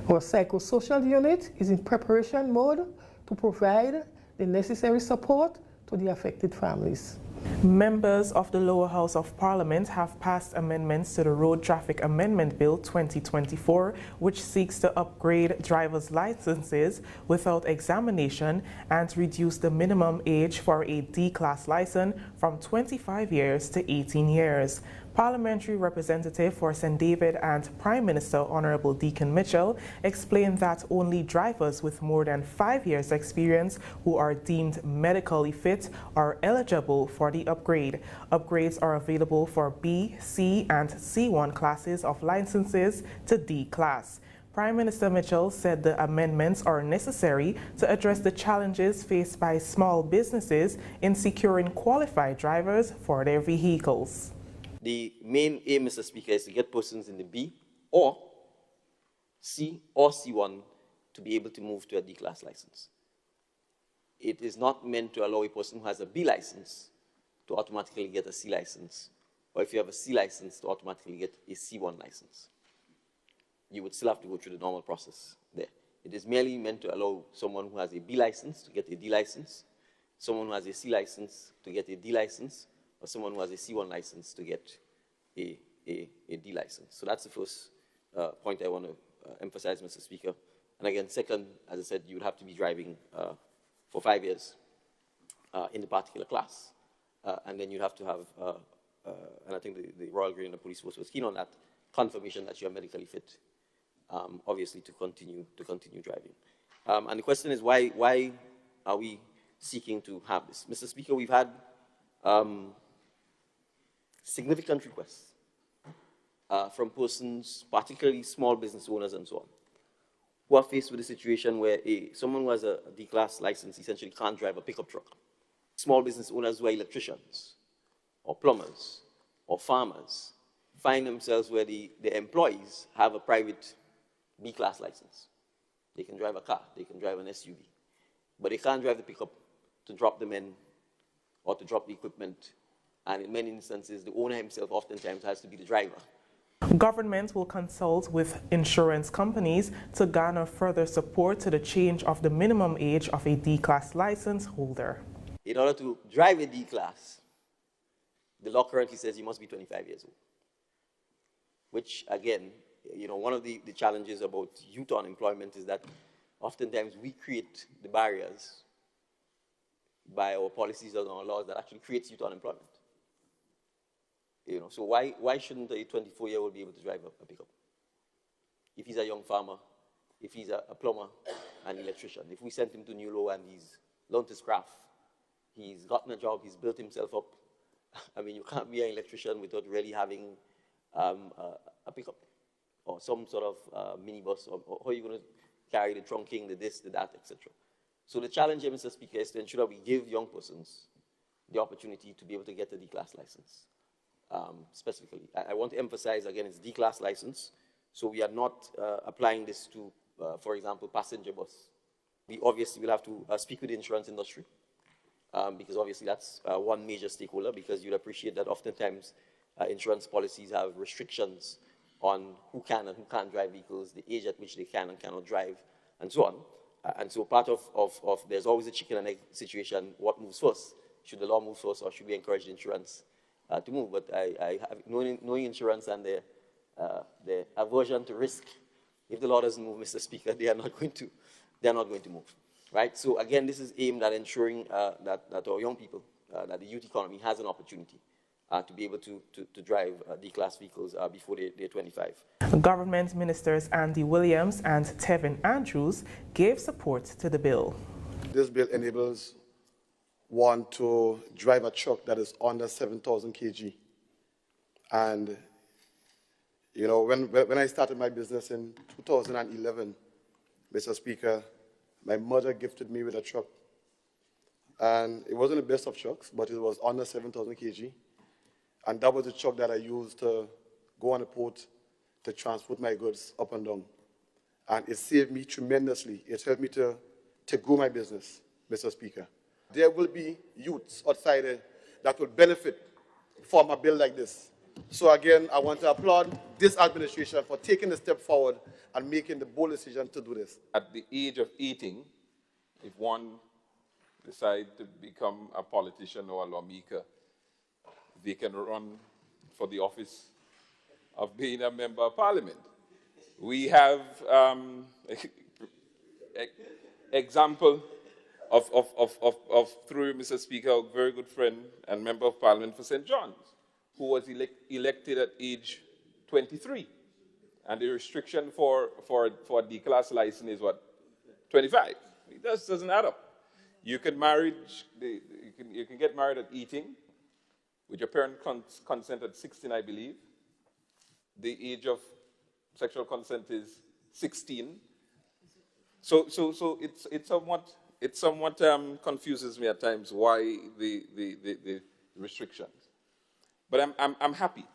Our psychosocial unit is in preparation mode to provide the necessary support to the affected families. Members of the Lower House of Parliament have passed amendments to the Road Traffic Amendment Bill 2024, which seeks to upgrade driver's licenses without examination and reduce the minimum age for a D-class license from 25 years to 18 years. Parliamentary Representative for St. David and Prime Minister Honorable Deacon Mitchell explained that only drivers with more than 5 years experience who are deemed medically fit are eligible for the upgrade. Upgrades are available for B, C, and C1 classes of licenses to D class. Prime Minister Mitchell said the amendments are necessary to address the challenges faced by small businesses in securing qualified drivers for their vehicles. The main aim, Mr. Speaker, is to get persons in the B or C or C1 to be able to move to a D-class license. It is not meant to allow a person who has a B license to automatically get a C license, or if you have a C license to automatically get a C1 license. You would still have to go through the normal process there. It is merely meant to allow someone who has a B license to get a D license, someone who has a C license to get a D license, or someone who has a C1 license to get a D license. So that's the first point I want to emphasize, Mr. Speaker. And again, second, as I said, you would have to be driving for 5 years in the particular class. And then you'd have to have, and I think the Royal Grenadier Police Force was keen on that, confirmation that you are medically fit, obviously, to continue driving. And the question is, why are we seeking to have this? Mr. Speaker, we've had significant requests from persons, particularly small business owners and so on, who are faced with a situation where someone who has a D-class license essentially can't drive a pickup truck. Small business owners who are electricians or plumbers or farmers find themselves where their employees have a private B-class license. They can drive a car, they can drive an SUV, but they can't drive the pickup to drop the men or to drop the equipment And in many instances, the owner himself oftentimes has to be the driver. Government will consult with insurance companies to garner further support to the change of the minimum age of a D-class license holder. In order to drive a D-class, the law currently says you must be 25 years old. Which, again, one of the challenges about youth unemployment is that oftentimes we create the barriers by our policies and our laws that actually creates youth unemployment. So why shouldn't a 24-year-old be able to drive a pickup? If he's a young farmer, if he's a plumber, an electrician, if we sent him to New Low and he's learned his craft, he's gotten a job, he's built himself up. I mean, you can't be an electrician without really having a pickup or some sort of minibus, or how are you going to carry the trunking, the this, the that, etc. So the challenge here, Mr. Speaker, is to ensure that we give young persons the opportunity to be able to get a D-class license. Specifically, I want to emphasize again, it's D-class license, so we are not applying this to, for example, passenger bus. We obviously will have to speak with the insurance industry, because obviously that's one major stakeholder, because you'll appreciate that oftentimes insurance policies have restrictions on who can and who can't drive vehicles, the age at which they can and cannot drive, and so on. And so part of there's always a chicken and egg situation. What moves first? Should the law move first, or should we encourage the insurance to move? But I have, knowing insurance and their aversion to risk, if the law doesn't move, Mr. Speaker, they are not going to move, right? So again, this is aimed at ensuring that our young people, that the youth economy has an opportunity to be able to drive D-class vehicles before they're 25. Government ministers Andy Williams and Tevin Andrews gave support to the bill. This bill enables one to drive a truck that is under 7,000 kg. And, when I started my business in 2011, Mr. Speaker, my mother gifted me with a truck. And it wasn't the best of trucks, but it was under 7,000 kg. And that was the truck that I used to go on the port to transport my goods up and down. And it saved me tremendously. It helped me to grow my business, Mr. Speaker. There will be youths outside there that will benefit from a bill like this. So again, I want to applaud this administration for taking a step forward and making the bold decision to do this. At the age of 18, if one decides to become a politician or a lawmaker, they can run for the office of being a member of parliament. We have example of through Mr. Speaker, a very good friend and member of parliament for St. John's, who was elected at age 23. And the restriction for a D-class license is what? 25. It just doesn't add up. You can get married at 18, with your parent consent at 16, I believe. The age of sexual consent is 16. So it somewhat confuses me at times why the restrictions. But I'm happy.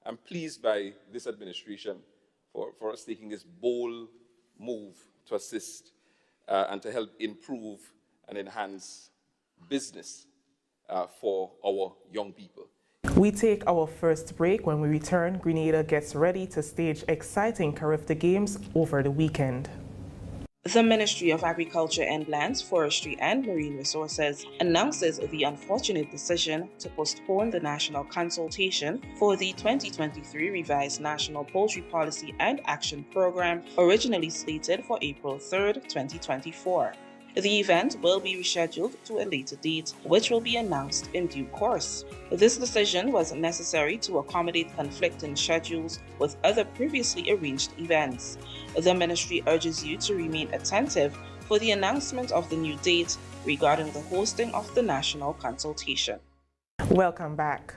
I'm pleased by this administration for us taking this bold move to assist and to help improve and enhance business for our young people. We take our first break. When we return, Grenada gets ready to stage exciting CARIFTA games over the weekend. The Ministry of Agriculture and Lands, Forestry and Marine Resources announces the unfortunate decision to postpone the national consultation for the 2023 revised National Poultry Policy and Action Program, originally slated for April 3, 2024. The event will be rescheduled to a later date, which will be announced in due course. This decision was necessary to accommodate conflicting schedules with other previously arranged events. The ministry urges you to remain attentive for the announcement of the new date regarding the hosting of the national consultation. Welcome back.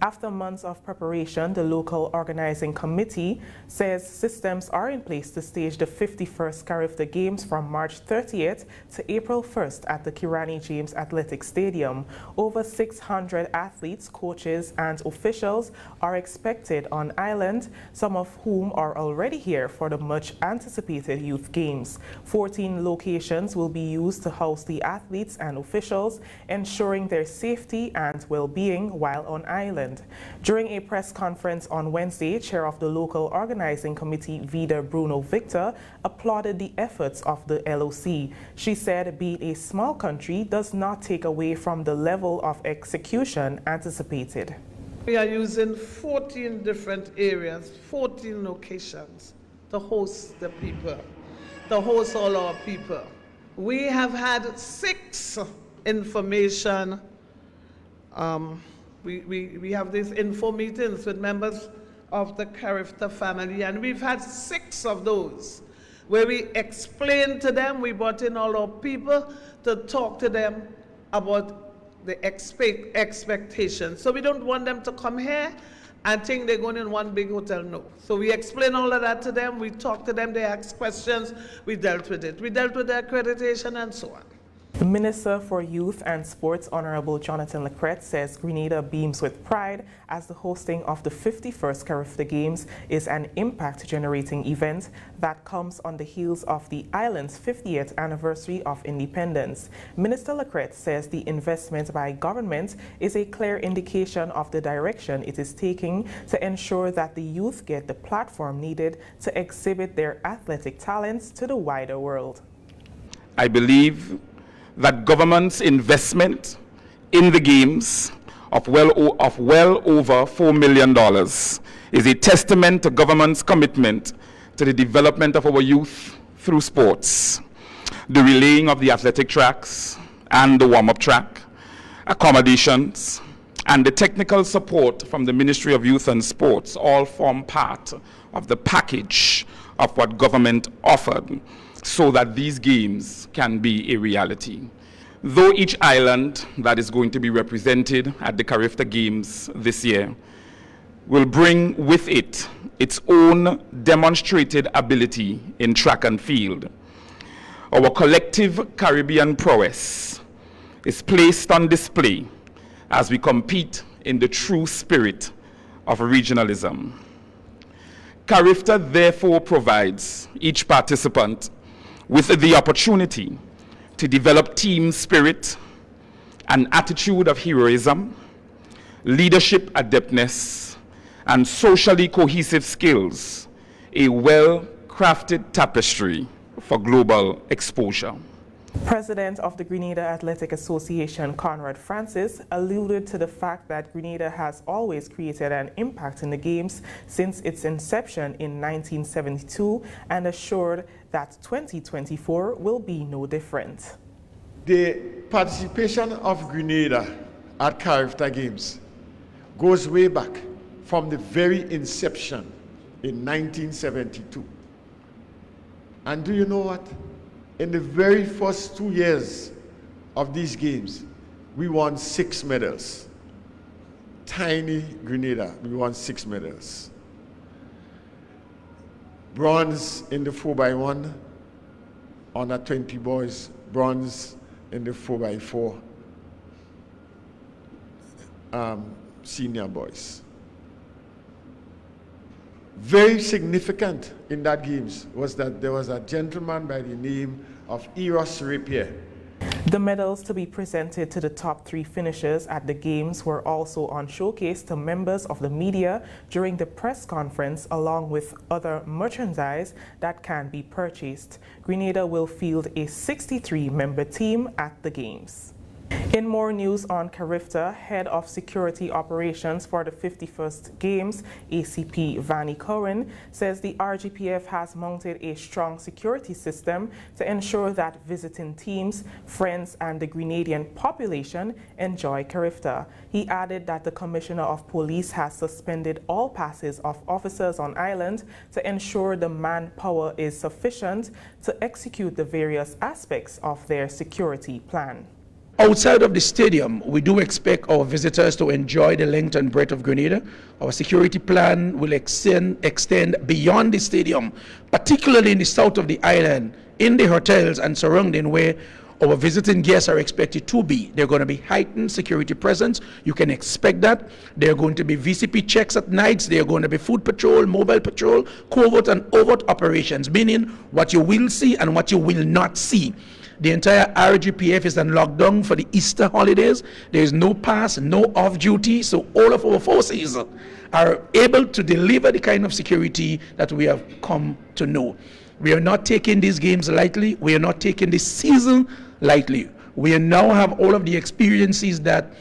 After months of preparation, the local organizing committee says systems are in place to stage the 51st CARIFTA Games from March 30th to April 1st at the Kirani James Athletic Stadium. Over 600 athletes, coaches, and officials are expected on island, some of whom are already here for the much anticipated Youth Games. 14 locations will be used to house the athletes and officials, ensuring their safety and well-being while on island. During a press conference on Wednesday, chair of the local organizing committee, Vida Bruno Victor, applauded the efforts of the LOC. She said being a small country does not take away from the level of execution anticipated. We are using 14 different areas, 14 locations to host the people, to host all our people. We have had 6 information We have these info meetings with members of the CARIFTA family, and we've had 6 of those where we explained to them, we brought in all our people to talk to them about the expectations. So we don't want them to come here and think they're going in one big hotel, no. So we explain all of that to them, we talked to them, they asked questions, we dealt with it. We dealt with their accreditation and so on. The Minister for Youth and Sports, Honorable Jonathan Lecret, says Grenada beams with pride as the hosting of the 51st CARIFTA Games is an impact-generating event that comes on the heels of the island's 50th anniversary of independence. Minister Lecret says the investment by government is a clear indication of the direction it is taking to ensure that the youth get the platform needed to exhibit their athletic talents to the wider world. I believe that government's investment in the games of well over $4 million is a testament to government's commitment to the development of our youth through sports. The relaying of the athletic tracks and the warm-up track, accommodations, and the technical support from the Ministry of Youth and Sports all form part of the package of what government offered so that these games can be a reality. Though each island that is going to be represented at the CARIFTA Games this year will bring with it its own demonstrated ability in track and field, our collective Caribbean prowess is placed on display as we compete in the true spirit of regionalism. CARIFTA therefore provides each participant with the opportunity to develop team spirit, an attitude of heroism, leadership adeptness, and socially cohesive skills, a well-crafted tapestry for global exposure. President of the Grenada Athletic Association, Conrad Francis, alluded to the fact that Grenada has always created an impact in the Games since its inception in 1972 and assured that 2024 will be no different. The participation of Grenada at CARIFTA Games goes way back from the very inception in 1972. And do you know what? In the very first 2 years of these games, we won 6 medals. Tiny Grenada, we won 6 medals. Bronze in the 4x1, under 20 boys, bronze in the 4x4 senior boys. Very significant in that games was that there was a gentleman by the name of Eros Rapier. The medals to be presented to the top 3 finishers at the Games were also on showcase to members of the media during the press conference, along with other merchandise that can be purchased. Grenada will field a 63-member team at the Games. In more news on CARIFTA, Head of Security Operations for the 51st Games, ACP Vanny Cohen, says the RGPF has mounted a strong security system to ensure that visiting teams, friends, and the Grenadian population enjoy CARIFTA. He added that the Commissioner of Police has suspended all passes of officers on island to ensure the manpower is sufficient to execute the various aspects of their security plan. Outside of the stadium, we do expect our visitors to enjoy the length and breadth of Grenada. Our security plan will extend beyond the stadium, particularly in the south of the island, in the hotels and surrounding where our visiting guests are expected to be. They're going to be heightened security presence. You can expect that. There are going to be VCP checks at nights. There are going to be food patrol, mobile patrol, covert and overt operations, meaning what you will see and what you will not see. The entire RGPF is on lockdown for the Easter holidays. There is no pass, no off duty, so all of our forces are able to deliver the kind of security that we have come to know. We are not taking these games lightly. We are not taking this season lightly. We now have all of the experiences that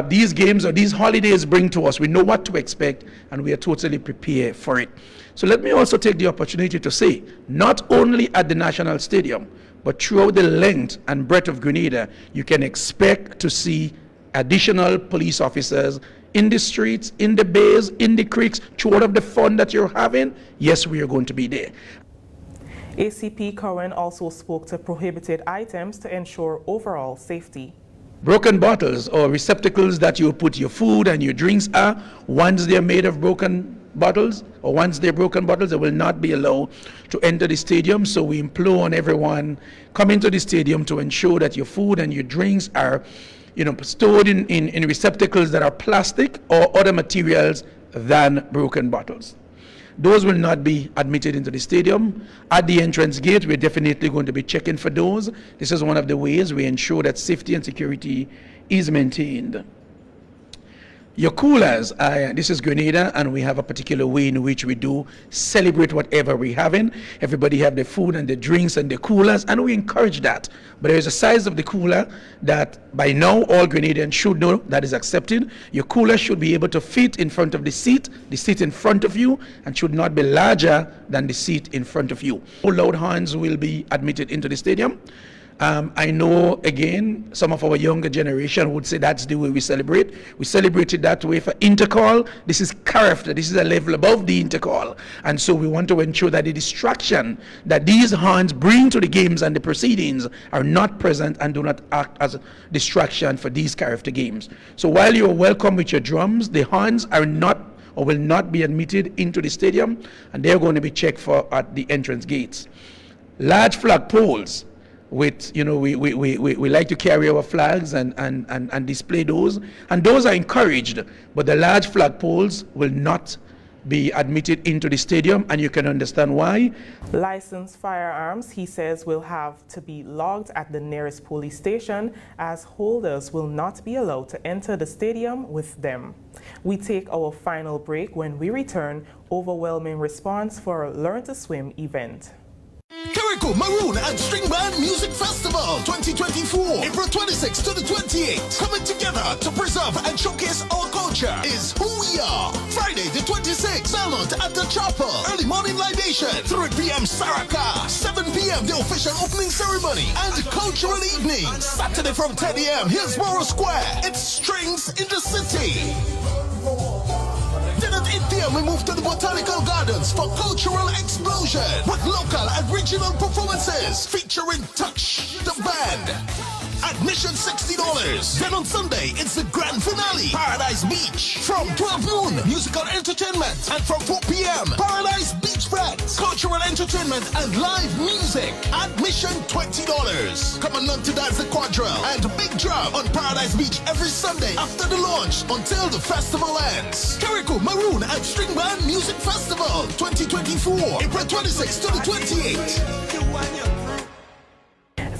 these games or these holidays bring to us. We know what to expect and we are totally prepared for it. So let me also take the opportunity to say, not only at the National Stadium, but throughout the length and breadth of Grenada, you can expect to see additional police officers in the streets, in the bays, in the creeks, throughout of the fun that you're having. Yes, we are going to be there. ACP Cohen also spoke to prohibited items to ensure overall safety. Broken bottles or receptacles that you put your food and your drinks are, once they're made of broken bottles, or once they're broken bottles, they will not be allowed to enter the stadium. So we implore on everyone coming to the stadium to ensure that your food and your drinks are, stored in receptacles that are plastic or other materials than broken bottles. Those will not be admitted into the stadium. At the entrance gate, we're definitely going to be checking for those. This is one of the ways we ensure that safety and security is maintained. Your coolers, this is Grenada, and we have a particular way in which we do celebrate whatever we're having. Everybody have the food and the drinks and the coolers, and we encourage that. But there is a size of the cooler that by now all Grenadians should know that is accepted. Your cooler should be able to fit in front of the seat in front of you, and should not be larger than the seat in front of you. No loud horns will be admitted into the stadium. I know, again, some of our younger generation would say that's the way we celebrate. We celebrated that way for intercall. This is CARIFTA. This is a level above the intercall. And so we want to ensure that the distraction that these horns bring to the games and the proceedings are not present and do not act as a distraction for these CARIFTA games. So while you're welcome with your drums, the horns are not or will not be admitted into the stadium, and they're going to be checked for at the entrance gates. Large flag poles, with, we like to carry our flags and display those, and those are encouraged, but the large flag poles will not be admitted into the stadium, and you can understand why. Licensed firearms, he says, will have to be logged at the nearest police station, as holders will not be allowed to enter the stadium with them. We take our final break. When we return, overwhelming response for a Learn to Swim event. Carrico Maroon and String Band Music Festival 2024, April 26th to the 28th. Coming together to preserve and showcase our culture is who we are. Friday the 26th, Belmont at the Chapel. Early morning libation, 3 p.m. Saraka, 7 p.m. the official opening ceremony and cultural evening. Saturday from 10 a.m. Hillsborough Square. It's Strings in the City. Then at 8 p.m. we move to the Botanical Gardens for Cultural Explosion with local and regional performances featuring Touch, the band. Admission $60. Then on Sunday, it's the grand finale, Paradise Beach. From 12 noon, musical entertainment. And from 4 p.m., Paradise Beach Bands, cultural entertainment and live music. Admission $20. Come and learn to dance the quadrille and big drum on Paradise Beach every Sunday after the launch until the festival ends. Carrico Maroon and String Band Music Festival 2024, April 26th to the 28th.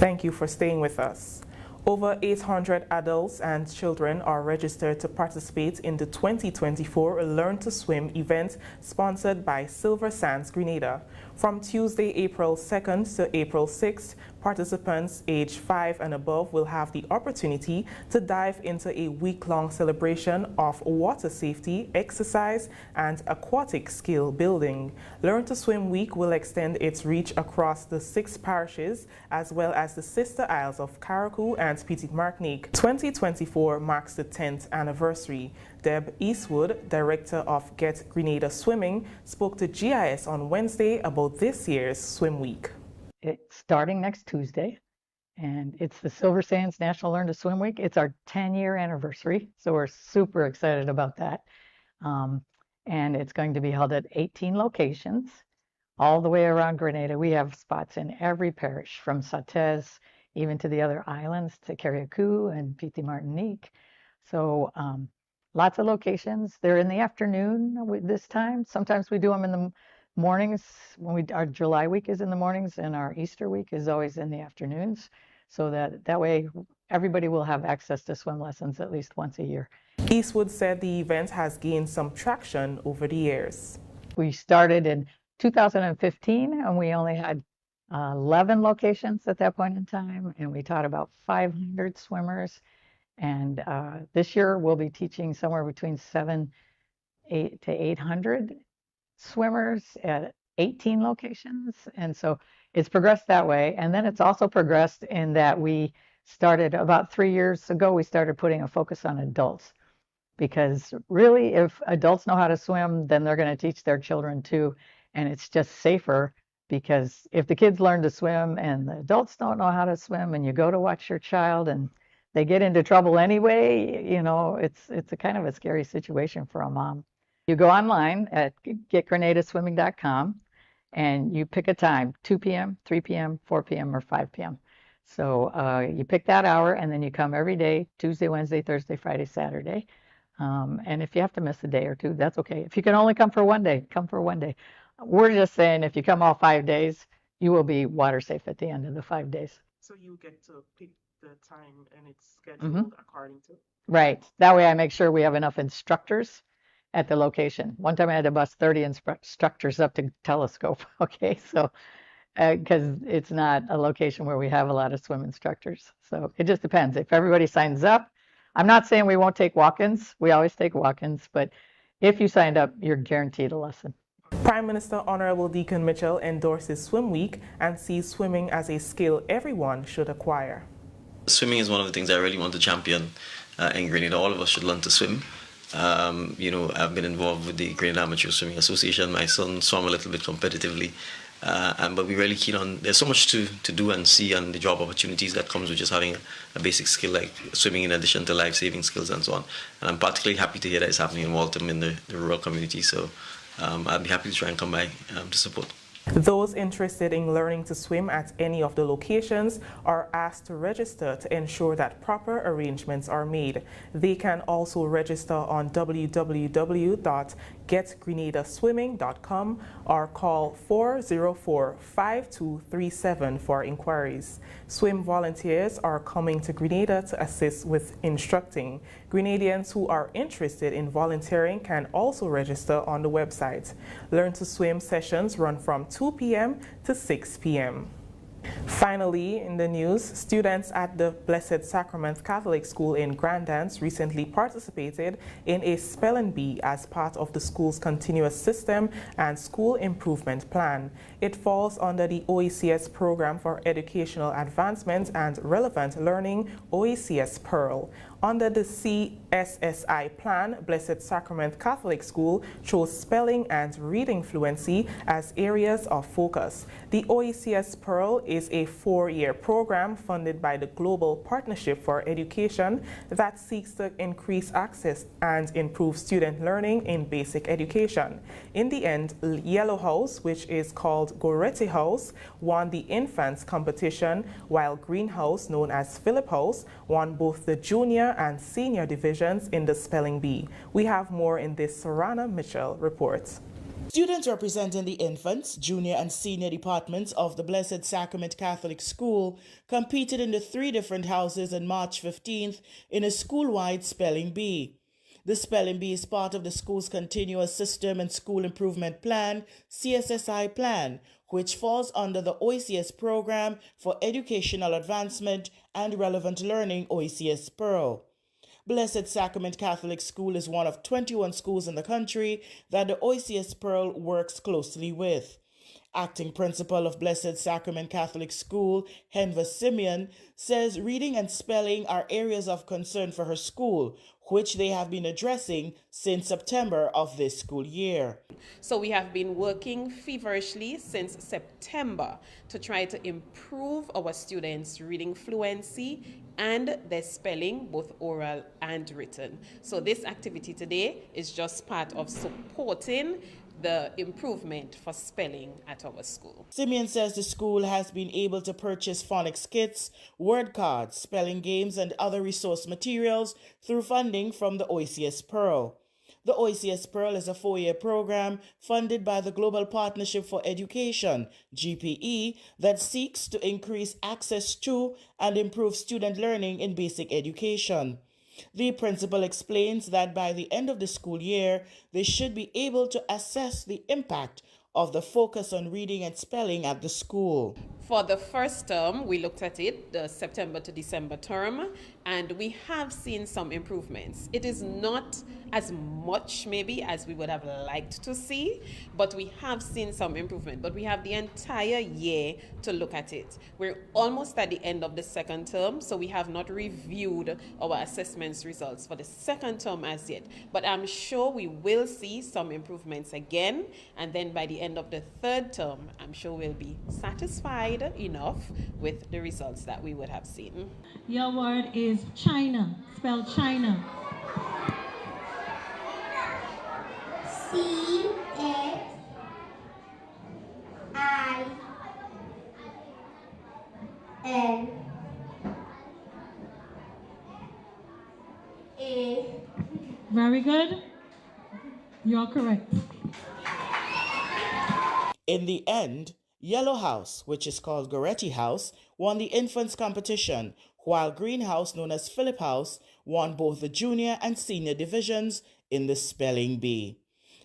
Thank you for staying with us. Over 800 adults and children are registered to participate in the 2024 Learn to Swim event sponsored by Silver Sands Grenada. From Tuesday, April 2nd to April 6th, participants aged 5 and above will have the opportunity to dive into a week-long celebration of water safety, exercise, and aquatic skill building. Learn to Swim Week will extend its reach across the 6 parishes as well as the sister isles of Carriacou and Petite Martinique. 2024 marks the 10th anniversary. Deb Eastwood, director of Get Grenada Swimming, spoke to GIS on Wednesday about this year's Swim Week. It's starting next Tuesday, and it's the Silver Sands National Learn to Swim Week. It's our 10-year anniversary, so we're super excited about that. And it's going to be held at 18 locations all the way around Grenada. We have spots in every parish, from Sautez even to the other islands, to Carriacou and Petite Martinique. So lots of locations. They're in the afternoon this time. Sometimes we do them in the mornings. Our July week is in the mornings, and our Easter week is always in the afternoons, so that way everybody will have access to swim lessons at least once a year. Eastwood said the event has gained some traction over the years. We started in 2015, and we only had 11 locations at that point in time, and we taught about 500 swimmers. And this year we'll be teaching somewhere between 700 to 800 swimmers at 18 locations. And so it's progressed that way. And then it's also progressed in that we started about 3 years ago, we started putting a focus on adults. Because really, if adults know how to swim, then they're going to teach their children too. And it's just safer, because if the kids learn to swim and the adults don't know how to swim, and you go to watch your child and they get into trouble anyway, you know, it's a kind of a scary situation for a mom. You go online at getgrenadaswimming.com and you pick a time, 2 p.m., 3 p.m., 4 p.m., or 5 p.m. So you pick that hour, and then you come every day, Tuesday, Wednesday, Thursday, Friday, Saturday. And if you have to miss a day or two, that's okay. If you can only come for one day, come for one day. We're just saying, if you come all 5 days, you will be water safe at the end of the 5 days. So you get to pick the time, and it's scheduled according to? Right. That way I make sure we have enough instructors at the location. One time I had to bus 30 instructors up to Telescope. Okay, so because it's not a location where we have a lot of swim instructors. So it just depends. If everybody signs up, I'm not saying we won't take walk-ins. We always take walk-ins, but if you signed up, you're guaranteed a lesson. Prime Minister Honorable Deacon Mitchell endorses Swim Week and sees swimming as a skill everyone should acquire. Swimming is one of the things I really want to champion in Grenada. All of us should learn to swim. You know, I've been involved with the Grenada Amateur Swimming Association. My son swam a little bit competitively. But we're really keen on, there's so much to do and see, and the job opportunities that comes with just having a basic skill like swimming, in addition to life-saving skills and so on. And I'm particularly happy to hear that it's happening in Waltham, in the rural community. So I'd be happy to try and come by to support. Those interested in learning to swim at any of the locations are asked to register to ensure that proper arrangements are made. They can also register on www.getgrenadaswimming.com or call 404-5237 for inquiries. Swim volunteers are coming to Grenada to assist with instructing. Grenadians who are interested in volunteering can also register on the website. Learn to swim sessions run from 2 p.m. to 6 p.m. Finally, in the news, students at the Blessed Sacrament Catholic School in Grandance recently participated in a spelling bee as part of the school's continuous system and school improvement plan. It falls under the OECS Program for Educational Advancement and Relevant Learning, OECS Pearl. Under the CSSI plan, Blessed Sacrament Catholic School chose spelling and reading fluency as areas of focus. The OECS Pearl is a 4-year program funded by the Global Partnership for Education that seeks to increase access and improve student learning in basic education. In the end, Yellow House, which is called Goretti House, won the infants competition, while Green House, known as Phillip House, won both the junior and senior divisions in the spelling bee. We have more in this Sarana Mitchell report. Students representing the infants, junior and senior departments of the Blessed Sacrament Catholic School competed in the 3 different houses on March 15th in a school-wide spelling bee. The spelling bee is part of the school's continuous system and school improvement plan, CSSI plan, which falls under the OECS Program for Educational Advancement and Relevant Learning, OECS Pearl. Blessed Sacrament Catholic School is one of 21 schools in the country that the OECS Pearl works closely with. Acting principal of Blessed Sacrament Catholic School, Henva Simeon, says reading and spelling are areas of concern for her school, which they have been addressing since September of this school year. So we have been working feverishly since September to try to improve our students' reading fluency and their spelling, both oral and written. So this activity today is just part of supporting the improvement for spelling at our school. Simeon says the school has been able to purchase phonics kits, word cards, spelling games, and other resource materials through funding from the OCS Pearl. The OCS Pearl is a 4-year program funded by the Global Partnership for Education, GPE, that seeks to increase access to and improve student learning in basic education. The principal explains that by the end of the school year, they should be able to assess the impact of the focus on reading and spelling at the school. For the first term, we looked at it, the September to December term, and we have seen some improvements. It is not as much maybe as we would have liked to see, but we have seen some improvement. But we have the entire year to look at it. We're almost at the end of the second term, so we have not reviewed our assessments results for the second term as yet. But I'm sure we will see some improvements again, and then by the end of the third term, I'm sure we'll be satisfied enough with the results that we would have seen. Your word is China. Spell China. C-H-I-N-A. Very good. You're correct. In the end, Yellow House, which is called Goretti House, won the infants competition, while Green House, known as Phillip House, won both the junior and senior divisions in the spelling bee.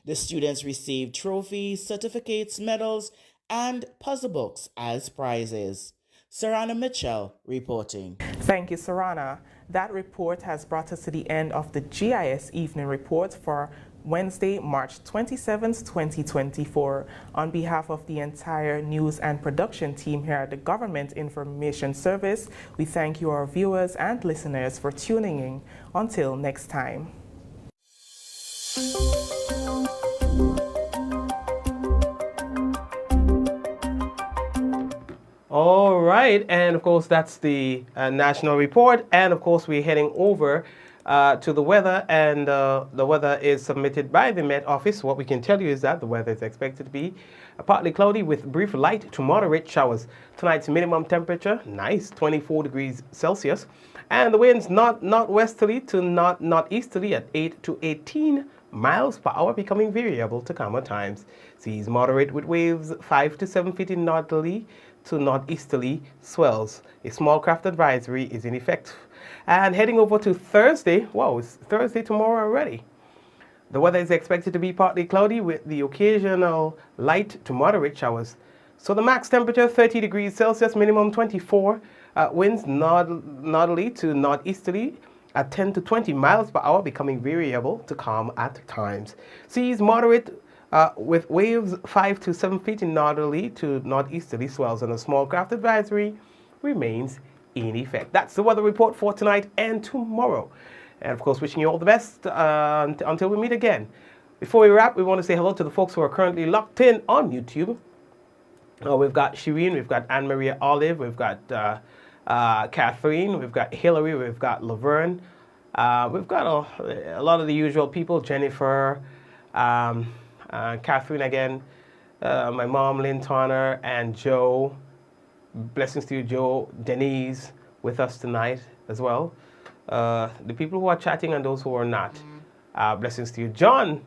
The students received trophies, certificates, medals, and puzzle books as prizes. Sarana Mitchell reporting. Thank you, Sarana. That report has brought us to the end of the GIS Evening Report for Wednesday, March 27th, 2024. On behalf of the entire news and production team here at the Government Information Service, we thank you, our viewers and listeners, for tuning in. Until next time. All right, and of course that's the national report, and of course we're heading over to the weather, and the weather is submitted by the Met Office. What we can tell you is that the weather is expected to be partly cloudy with brief light to moderate showers. Tonight's minimum temperature, nice, 24 degrees Celsius, and the winds northwesterly to northeasterly at 8 to 18 miles per hour, becoming variable to calmer times. Seas moderate with waves 5 to 7 feet in northerly to northeasterly swells. A small craft advisory is in effect. And heading over to Thursday, wow, it's Thursday tomorrow already. The weather is expected to be partly cloudy with the occasional light to moderate showers. So the max temperature 30 degrees Celsius, minimum 24. Winds northerly to northeasterly at 10 to 20 miles per hour, becoming variable to calm at times. Seas moderate with waves 5 to 7 feet in northerly to northeasterly swells, and a small craft advisory remains in effect. That's the weather report for tonight and tomorrow. And of course, wishing you all the best until we meet again. Before we wrap, we want to say hello to the folks who are currently locked in on YouTube. We've got Shireen, we've got Anne-Maria Olive, we've got Catherine, we've got Hillary, we've got Laverne. We've got a lot of the usual people, Jennifer, Catherine again, my mom, Lynn Turner, and Joe. Blessings to you, Joe. Denise with us tonight as well. The people who are chatting and those who are not. Blessings to you. John,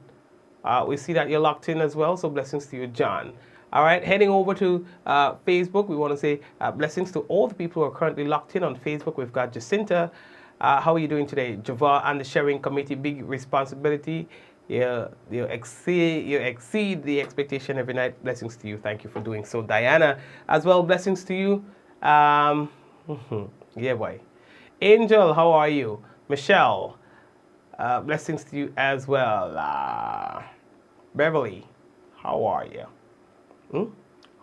we see that you're locked in as well, so blessings to you, John. All right, heading over to Facebook, we want to say blessings to all the people who are currently locked in on Facebook. We've got Jacinta. How are you doing today? Java and the sharing committee, big responsibility. You exceed the expectation every night. Blessings to you. Thank you for doing so. Diana, as well, blessings to you. Yeah, boy. Angel, how are you? Michelle, blessings to you as well. Beverly, how are you?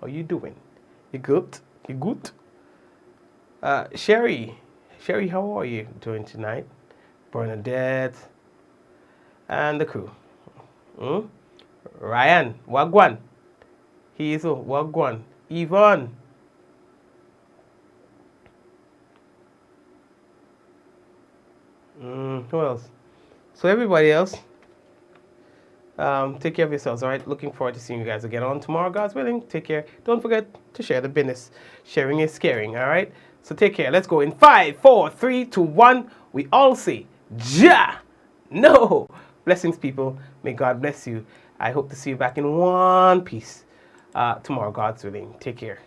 How you doing? You good? You good? Sherry, how are you doing tonight? Bernadette, and the crew. Ryan, Wagwan. Hazel, Wagwan. Yvonne. Who else? So everybody else, take care of yourselves, all right? Looking forward to seeing you guys again on tomorrow, God's willing. Take care. Don't forget to share the business. Sharing is caring, all right? So take care. Let's go in 5, 4, 3, 2, 1. We all say, Ja! No! Blessings, people. May God bless you. I hope to see you back in one piece tomorrow, God's willing. Take care.